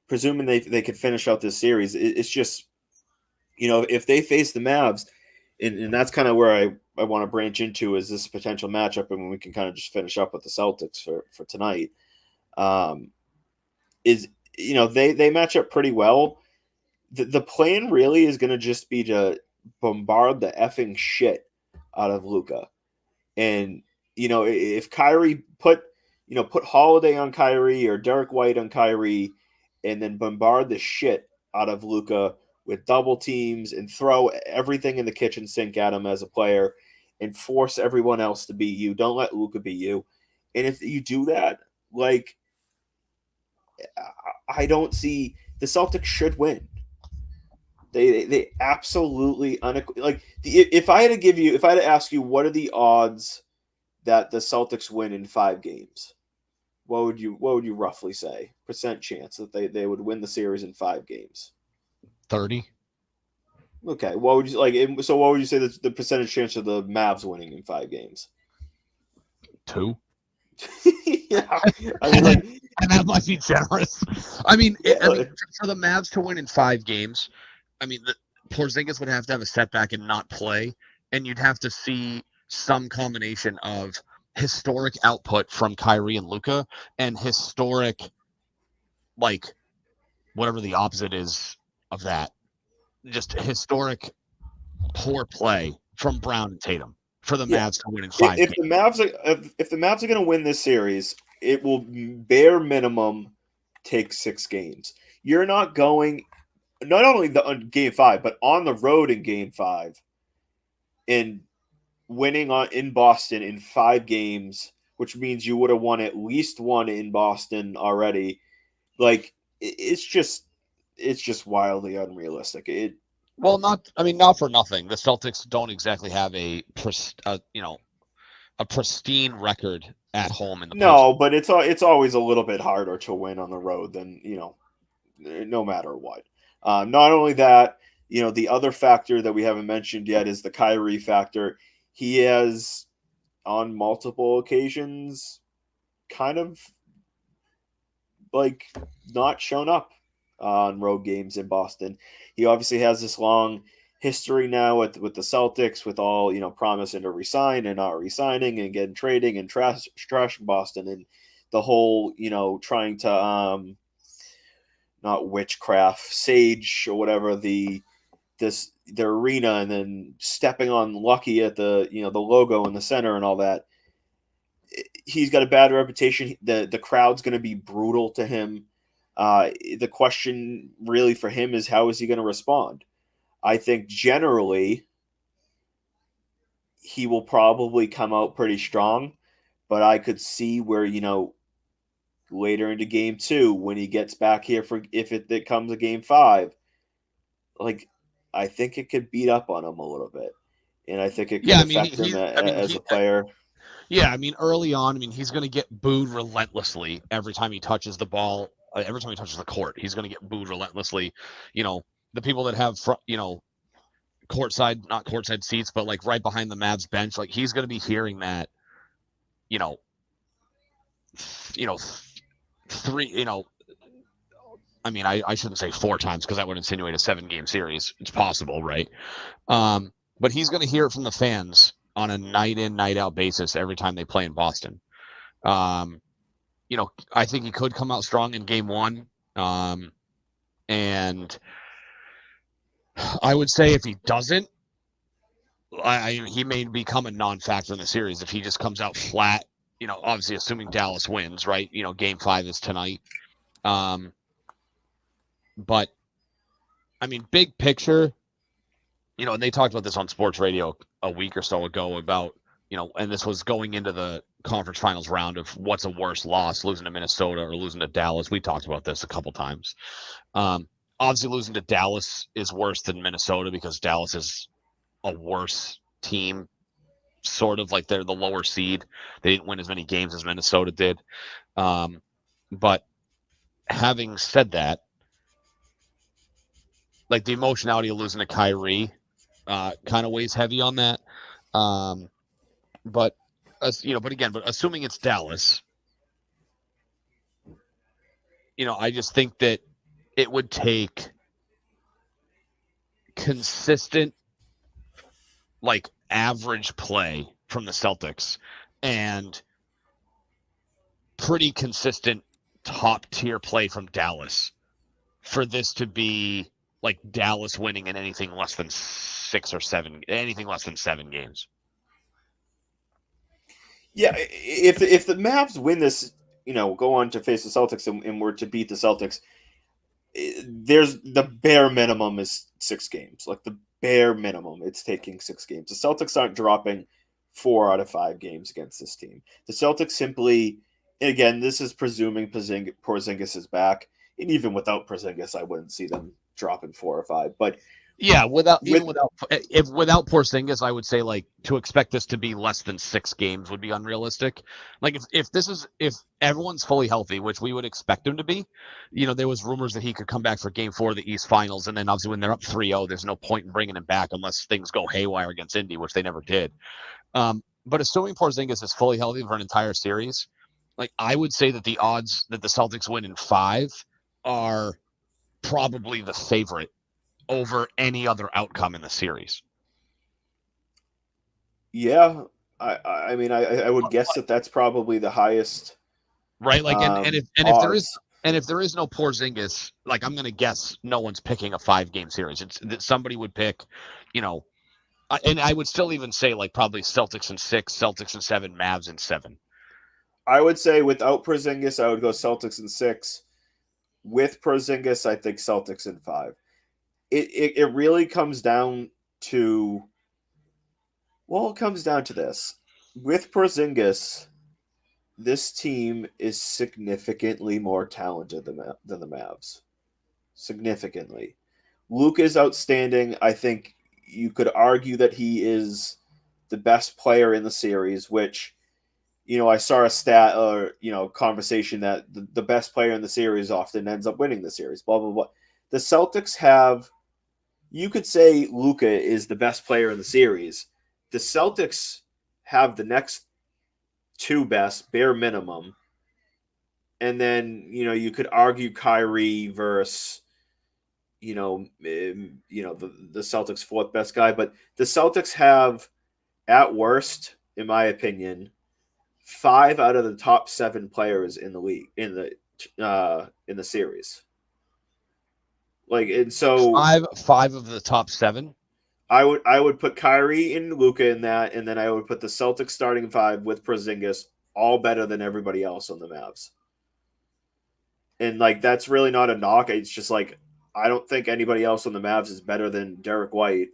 presuming they could finish out this series, it's just, if they face the Mavs, and that's kind of where I want to branch into is this potential matchup, and we can kind of just finish up with the Celtics for tonight. They match up pretty well. The plan really is going to just be to bombard the effing shit out of Luka. And, if Kyrie put Holiday on Kyrie or Derek White on Kyrie and then bombard the shit out of Luka with double teams and throw everything in the kitchen sink at him as a player and force everyone else to beat you. Don't let Luka beat you. And if you do that, like, I don't see the Celtics should win. They absolutely if I had to ask you what are the odds that the Celtics win in 5 games, what would you roughly say percent chance that they would win the series in 5 games? 30. Okay, what would you so what would you say the percentage chance of the Mavs winning in 5 games? 2. Yeah, I mean, and that might be generous. I mean, for the Mavs to win in 5 games, I mean, Porzingis would have to have a setback and not play, and you'd have to see some combination of historic output from Kyrie and Luka and historic, whatever the opposite is of that, just historic poor play from Brown and Tatum for the Mavs to win in 5 games. If the Mavs are going to win this series, it will bare minimum take 6 games. You're not going not only on Game 5, but on the road in Game 5, and winning in Boston in 5 games, which means you would have won at least one in Boston already. Like it's just wildly unrealistic. Well, not for nothing. The Celtics don't exactly have a pristine record at home in the no, but it's always a little bit harder to win on the road than no matter what. Not only that, the other factor that we haven't mentioned yet is the Kyrie factor. He has, on multiple occasions, kind of like not shown up on road games in Boston. He obviously has this long history now with the Celtics, with all promising to resign and not resigning, and again trading and trashing Boston, and the whole trying to not witchcraft sage or whatever the arena, and then stepping on Lucky at the the logo in the center and all that. He's got a bad reputation. The crowd's going to be brutal to him. The question really for him is, how is he going to respond? I think generally he will probably come out pretty strong, but I could see where, later into Game 2, when he gets back here if it comes a Game 5, like, I think it could beat up on him a little bit. And I think it could affect him as a player. Yeah, early on, he's going to get booed relentlessly every time he touches the ball. Every time he touches the court, he's going to get booed relentlessly. The people that have, not courtside seats, but like right behind the Mavs bench, like he's going to be hearing that, three, I shouldn't say 4 times because that would insinuate a 7-game series. It's possible, right? But he's going to hear it from the fans on a night in, night out basis every time they play in Boston. I think he could come out strong in Game 1. And I would say if he doesn't, he may become a non-factor in the series if he just comes out flat. Obviously assuming Dallas wins, right? Game 5 is tonight. But big picture, and they talked about this on sports radio a week or so ago about, and this was going into the conference finals round of what's a worse loss, losing to Minnesota or losing to Dallas. We talked about this a couple times. Obviously losing to Dallas is worse than Minnesota because Dallas is a worse team, sort of like they're the lower seed. They didn't win as many games as Minnesota did. But having said that, like the emotionality of losing to Kyrie kind of weighs heavy on that. But assuming it's Dallas, I just think that it would take consistent, like average play from the Celtics and pretty consistent top tier play from Dallas for this to be like Dallas winning in anything less than 6 or 7, anything less than 7 games. Yeah, if the Mavs win this, go on to face the Celtics and were to beat the Celtics, there's the bare minimum is 6 games. Like the bare minimum, it's taking 6 games. The Celtics aren't dropping 4 out of 5 games against this team. The Celtics simply, and again, this is presuming Porzingis is back, and even without Porzingis, I wouldn't see them dropping 4 or 5. But yeah, without Porzingis, I would say like to expect this to be less than 6 games would be unrealistic. Like if everyone's fully healthy, which we would expect him to be, there was rumors that he could come back for Game 4 of the East Finals, and then obviously when they're up 3-0, there's no point in bringing him back unless things go haywire against Indy, which they never did. But assuming Porzingis is fully healthy for an entire series, like I would say that the odds that the Celtics win in 5 are probably the favorite over any other outcome in the series. Yeah, I mean, I would guess that that's probably the highest, right? Like, and if there is no Porzingis, like I'm gonna guess no one's picking a 5-game series. It's that somebody would pick, and I would still even say like probably Celtics in 6, Celtics in 7, Mavs in 7. I would say without Porzingis, I would go Celtics in 6. With Porzingis, I think Celtics in 5. it really comes down to, well, it comes down to this. With Porzingis, this team is significantly more talented than the Mavs. Significantly. Luke is outstanding. I think you could argue that he is the best player in the series, which, I saw a stat or, conversation that the best player in the series often ends up winning the series, blah, blah, blah. The Celtics have, you could say Luka is the best player in the series. The Celtics have the next two best, bare minimum. And then, you could argue Kyrie versus, the Celtics' fourth best guy. But the Celtics have, at worst, in my opinion, 5 out of the top 7 players in the league in the series. Like, and so five of the top 7. I would put Kyrie and Luka in that, and then I would put the Celtics starting 5 with Porzingis, all better than everybody else on the Mavs. And like, that's really not a knock. It's just like, I don't think anybody else on the Mavs is better than Derek White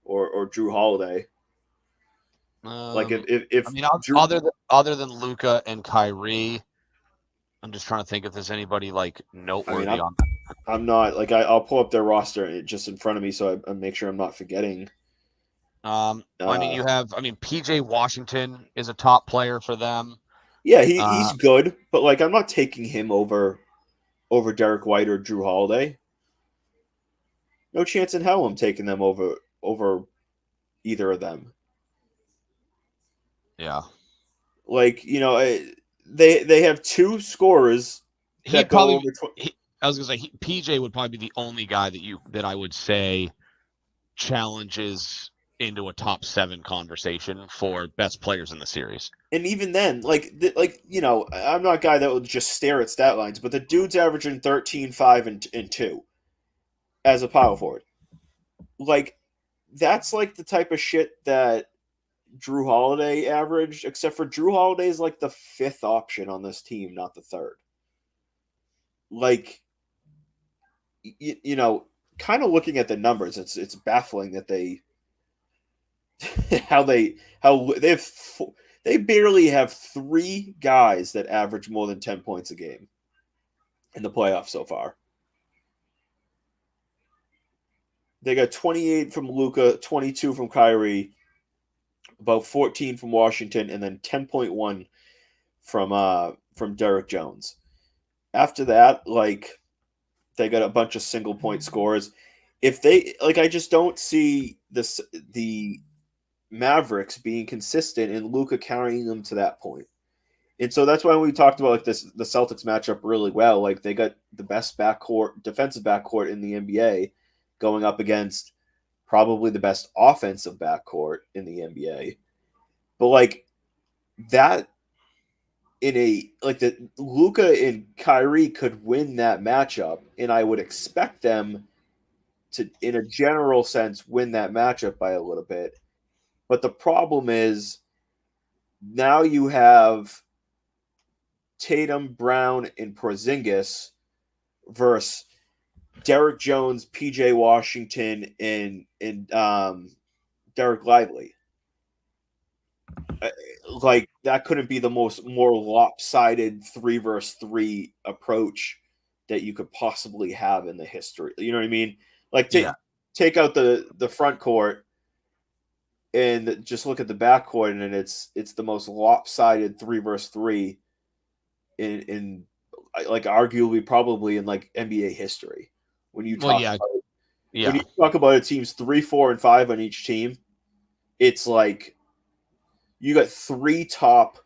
or Drew Holiday. Like if I mean, Drew, other than Luka and Kyrie, I'm just trying to think if there's anybody like noteworthy on that. I'm not like I'll pull up their roster just in front of me so I make sure I'm not forgetting. I mean, PJ Washington is a top player for them. Yeah, he's good, but like I'm not taking him over Derek White or Drew Holiday. No chance in hell I'm taking them over either of them. Yeah. Like, they have 2 scorers that go over I was gonna say PJ would probably be the only guy that I would say challenges into a top 7 conversation for best players in the series. And even then, I'm not a guy that would just stare at stat lines, but the dude's averaging 13, 5, and 2 as a power forward. Like, that's like the type of shit that Drew Holiday averaged, except for Drew Holiday is like the 5th option on this team, not the 3rd. Like, kind of looking at the numbers, it's baffling that they they barely have 3 guys that average more than 10 points a game in the playoffs so far. They got 28 from Luka, 22 from Kyrie, about 14 from Washington, and then 10.1 from Derek Jones. After that, like, they got a bunch of single point scores. If they I just don't see the Mavericks being consistent and Luka carrying them to that point. And so that's why we talked about the Celtics matchup really well. Like, they got the best defensive backcourt in the NBA going up against probably the best offensive backcourt in the NBA. But like that Luka and Kyrie could win that matchup, and I would expect them to, in a general sense, win that matchup by a little bit. But the problem is now you have Tatum, Brown, and Porzingis versus Derek Jones, PJ Washington, and Derek Lively. Like, that couldn't be the more lopsided 3 versus 3 approach that you could possibly have in the history. You know what I mean? Like, take out the front court and just look at the back court, and it's the most lopsided 3 versus 3 in like arguably probably in like NBA history. When you talk when you talk about a team's 3, 4, and 5 on each team, it's like you got 3 top,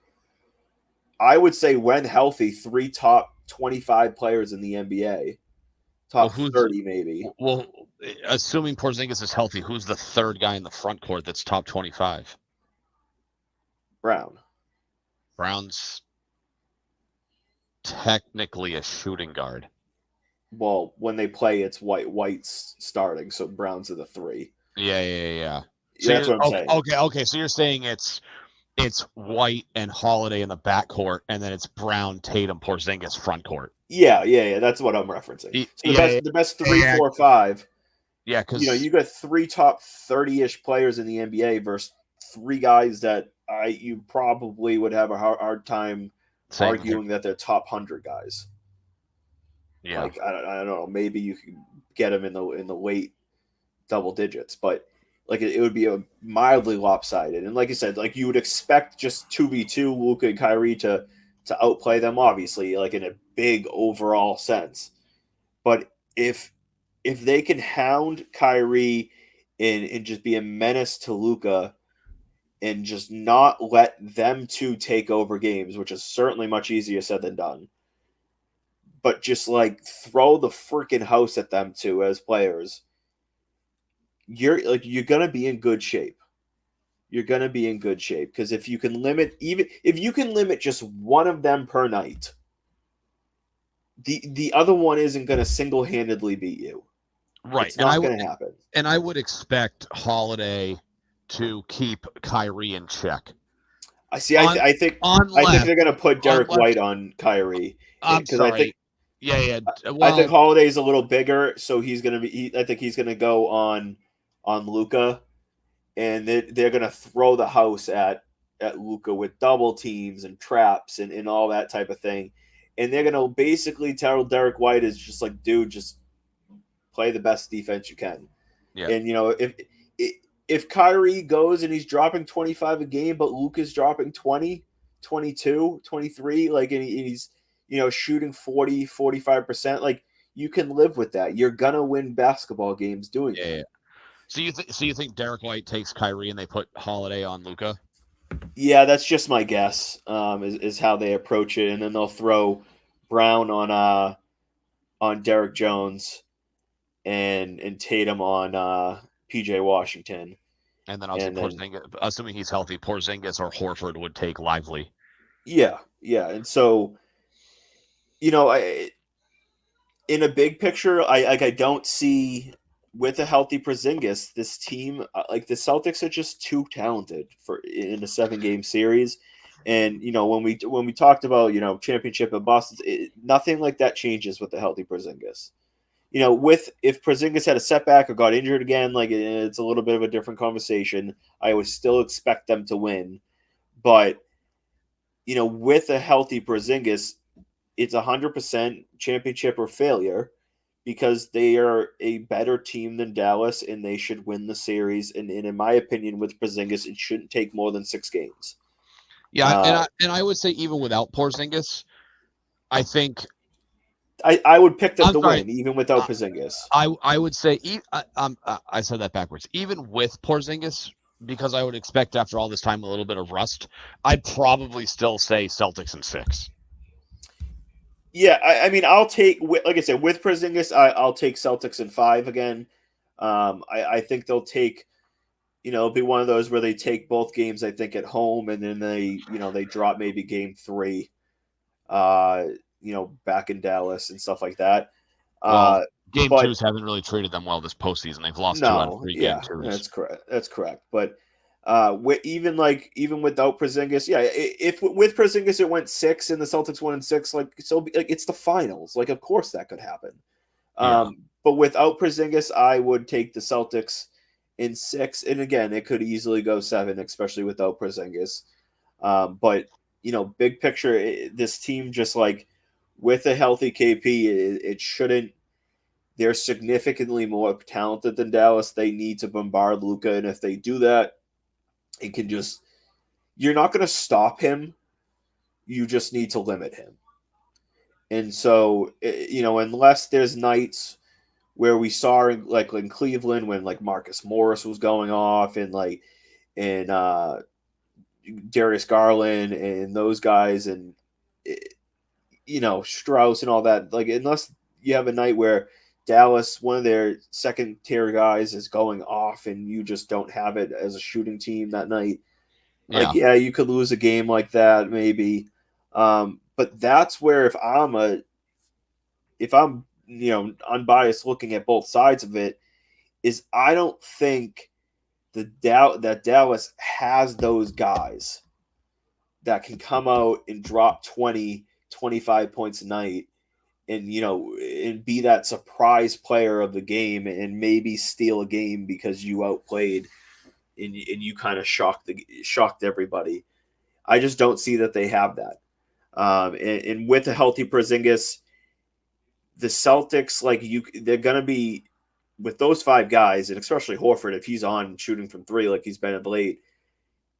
I would say when healthy, 3 top 25 players in the NBA. Top 30 maybe. Well, assuming Porzingis is healthy, who's the 3rd guy in the front court that's top 25? Brown. Brown's technically a shooting guard. Well, when they play, it's White's starting, so Brown's are the 3. Yeah. So that's what I'm saying. Okay. So you're saying it's White and Holiday in the backcourt, and then it's Brown, Tatum, Porzingis front court. Yeah. That's what I'm referencing. So the best 3, 4, 5 Yeah, because you got 3 top 30-ish players in the NBA versus 3 guys that you probably would have a hard time arguing that they're top 100 guys. Yeah. Like I don't know, maybe you could get them in the late double digits, but like it would be a mildly lopsided. And like I said, like you would expect just 2v2 Luka and Kyrie to outplay them, obviously, like in a big overall sense. But if they can hound Kyrie and just be a menace to Luka and just not let them two take over games, which is certainly much easier said than done, but just like throw the freaking house at them two as players, you're gonna be in good shape. You're gonna be in good shape because if you can limit just one of them per night, the other one isn't gonna single-handedly beat you. Right. It's not gonna happen. And I would expect Holiday to keep Kyrie in check. I think they're gonna put Derek White on Kyrie. I'm sorry. Well, I think Holiday's a little bigger, so he's gonna be. I think he's gonna go on Luka, and they're gonna throw the house at Luka with double teams and traps and all that type of thing, and they're gonna basically tell Derek White is just like, dude, just play the best defense you can. Yeah. And if Kyrie goes and he's dropping 25 a game, but Luka's dropping 20, 22, 23, like, and he's shooting 40, 45%, like, you can live with that. You're gonna win basketball games doing that. Yeah. So you think Derek White takes Kyrie and they put Holiday on Luka? Yeah, that's just my guess. Is how they approach it, and then they'll throw Brown on Derek Jones and Tatum on PJ Washington. And then Porzingis, assuming he's healthy, Porzingis or Horford would take Lively. Yeah. And so, in a big picture, I don't see, with a healthy Porzingis, this team, like the Celtics are just too talented in a 7-game series. And when we talked about championship in Boston, nothing like that changes with the healthy Porzingis. If Porzingis had a setback or got injured again, like it's a little bit of a different conversation. I would still expect them to win, but with a healthy Porzingis, it's 100% championship or failure because they are a better team than Dallas and they should win the series. And in my opinion, with Porzingis, it shouldn't take more than 6 games. Yeah, and I would say even without Porzingis, I think I would pick them to win even without Porzingis. I would say I said that backwards. Even with Porzingis, because I would expect after all this time a little bit of rust, I'd probably still say Celtics in 6. Yeah, I mean, I'll take, like I said, with Porzingis, I'll take Celtics in 5 again. I think they'll take, it'll be one of those where they take both games, I think, at home, and then they drop maybe game 3, back in Dallas and stuff like that. Well, game 2s haven't really treated them well this postseason. They've lost 2 out of 3 game 2s. That's correct. But even without Porzingis, yeah, if with Porzingis it went 6 and the Celtics won in 6, like, so like it's the finals, like of course that could happen. But without Porzingis, I would take the Celtics in 6, and again, it could easily go 7, especially without Porzingis. But big picture, this team just like with a healthy KP, it shouldn't. They're significantly more talented than Dallas. They need to bombard Luka, and if they do that, it can just, you're not going to stop him. You just need to limit him. And so, unless there's nights where we saw like in Cleveland when like Marcus Morris was going off and Darius Garland and those guys and Strauss and all that, like unless you have a night where Dallas, one of their second tier guys, is going off and you just don't have it as a shooting team that night. Like, yeah, you could lose a game like that maybe. But that's where if I'm unbiased looking at both sides of it, is I don't think that Dallas has those guys that can come out and drop 20, 25 points a night and be that surprise player of the game and maybe steal a game because you outplayed and you kind of shocked everybody. I just don't see that they have that. And with a healthy Porzingis, the Celtics, they're gonna be with those 5 guys, and especially Horford, if he's on shooting from 3 like he's been of late,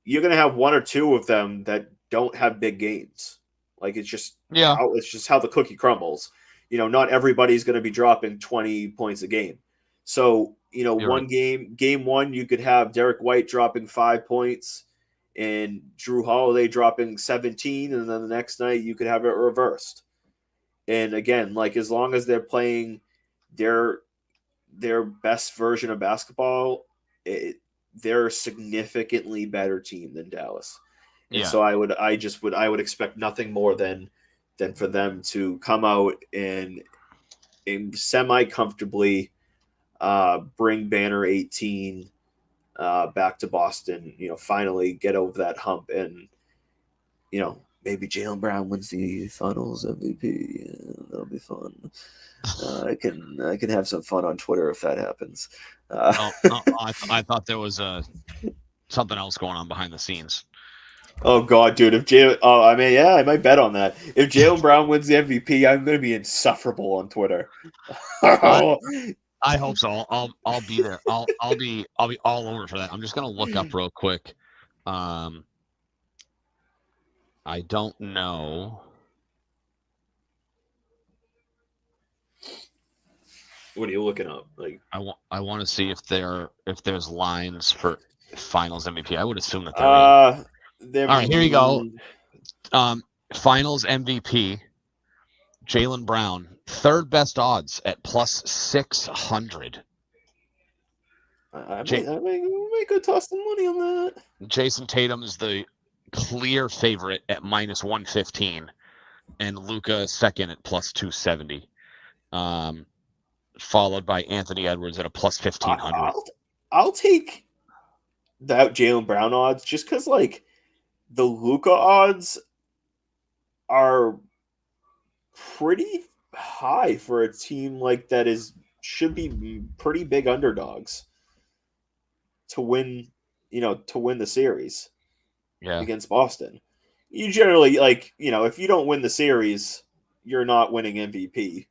you're gonna have 1 or 2 of them that don't have big games. Like it's just how the cookie crumbles. Not everybody's gonna be dropping 20 points a game. So game 1, you could have Derek White dropping 5 points and Drew Holiday dropping 17, and then the next night you could have it reversed. And again, as long as they're playing their best version of basketball, they're a significantly better team than Dallas. And so I would expect nothing more than for them to come out and semi comfortably bring Banner 18 back to Boston. Finally get over that hump, and maybe Jaylen Brown wins the Finals MVP. Yeah, that'll be fun. I can have some fun on Twitter if that happens. I thought there was something else going on behind the scenes. Oh God, dude! I might bet on that. If Jaylen Brown wins the MVP, I'm going to be insufferable on Twitter. I hope so. I'll be there. I'll be all over for that. I'm just going to look up real quick. I don't know. What are you looking up? I want to see if there's lines for Finals MVP. I would assume that there is. All right, here you go. Finals MVP, Jaylen Brown, 3rd best odds at plus 600. I might go toss some money on that. Jason Tatum is the clear favorite at minus 115, and Luka second at plus 270. Followed by Anthony Edwards at a plus 1500. I'll take that Jaylen Brown odds just because the Luka odds are pretty high for a team that should be pretty big underdogs to win the series against Boston. You generally if you don't win the series, you're not winning MVP.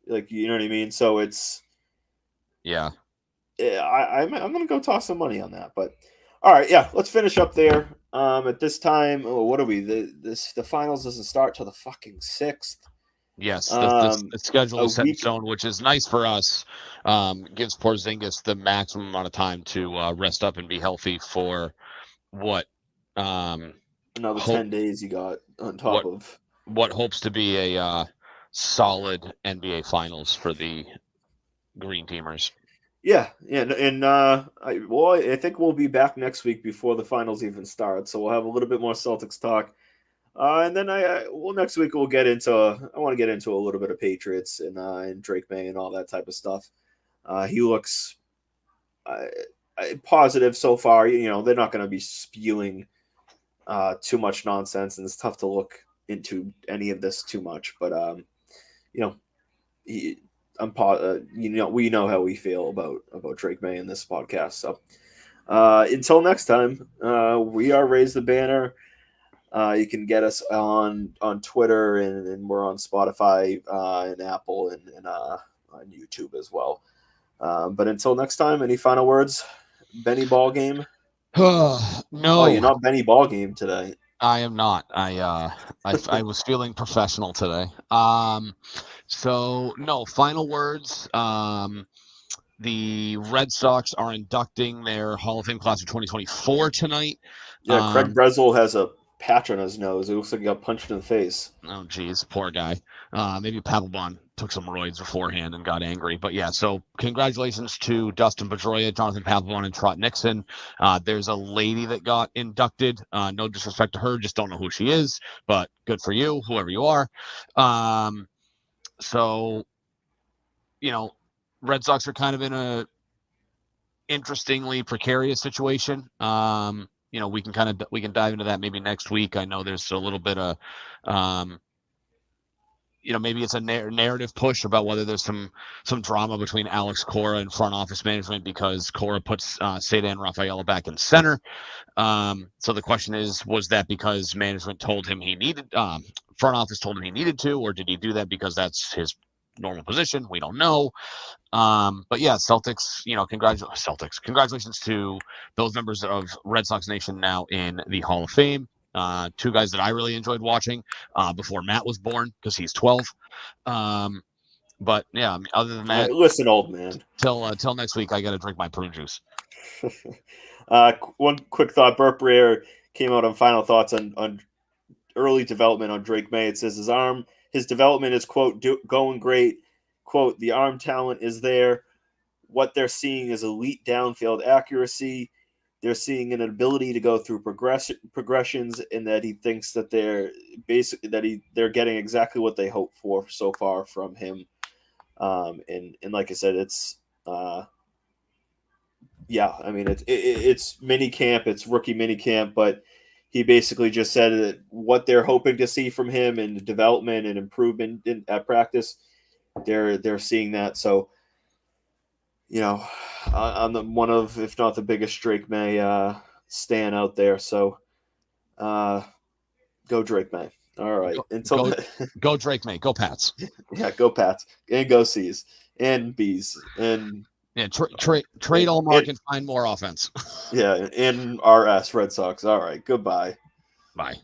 You know what I mean? So it's I'm gonna go toss some money on that. But all right, let's finish up there. At this time, what are we? The finals doesn't start till the fucking 6th. Yes, the schedule is set in stone, which is nice for us. Gives Porzingis the maximum amount of time to rest up and be healthy for what another 10 days you got on top of what hopes to be a solid NBA Finals for the Green Teamers. Yeah, and I think we'll be back next week before the finals even start, so we'll have a little bit more Celtics talk, and then next week I want to get into a little bit of Patriots and Drake May and all that type of stuff. He looks positive so far. They're not going to be spewing too much nonsense, and it's tough to look into any of this too much, but we know how we feel about Drake May in this podcast. So until next time, we are Raise the Banner. You can get us on Twitter, and we're on Spotify and Apple and on YouTube as well. But until next time, any final words? Benny Ballgame? No. Oh, you're not Benny Ballgame today. I am not. I was feeling professional today. So no final words. The Red Sox are inducting their Hall of Fame class of 2024 tonight. Yeah, Craig Breslow has a patch on his nose. It looks like he got punched in the face. Oh, geez, poor guy. Maybe Papelbon took some roids beforehand and got angry. But yeah, so congratulations to Dustin Pedroia, Jonathan Papelbon, and Trot Nixon. There's a lady that got inducted. No disrespect to her, just don't know who she is. But good for you, whoever you are. So, Red Sox are kind of in a interestingly precarious situation. We can dive into that maybe next week. I know there's a little bit of maybe it's a narrative push about whether there's some drama between Alex Cora and front office management because Cora puts Ceydan Rafaela back in center. So the question is, was that because management told him he needed, front office told him he needed to, or did he do that because that's his normal position? We don't know. But yeah, Celtics, congratulations to those members of Red Sox Nation now in the Hall of Fame. Two guys that I really enjoyed watching before Matt was born because he's 12. But yeah, I mean, other than that, listen, old man. Till next week, I got to drink my prune juice. One quick thought: Burt Breer came out on final thoughts on early development on Drake May. It says his development is quote going great. Quote, the arm talent is there. What they're seeing is elite downfield accuracy. They're seeing an ability to go through progressions, and that he thinks that they're getting exactly what they hope for so far from him. And like I said, it's it's mini camp, it's rookie mini camp, but he basically just said that what they're hoping to see from him in development and improvement at practice, they're seeing that. So, I'm one of, if not the biggest Drake May stan out there. So, go Drake May. All right. Go Drake May. Go Pats. Yeah, go Pats. And go C's. And B's. And trade Allmark and find more offense. Yeah, and RS Red Sox. All right. Goodbye. Bye.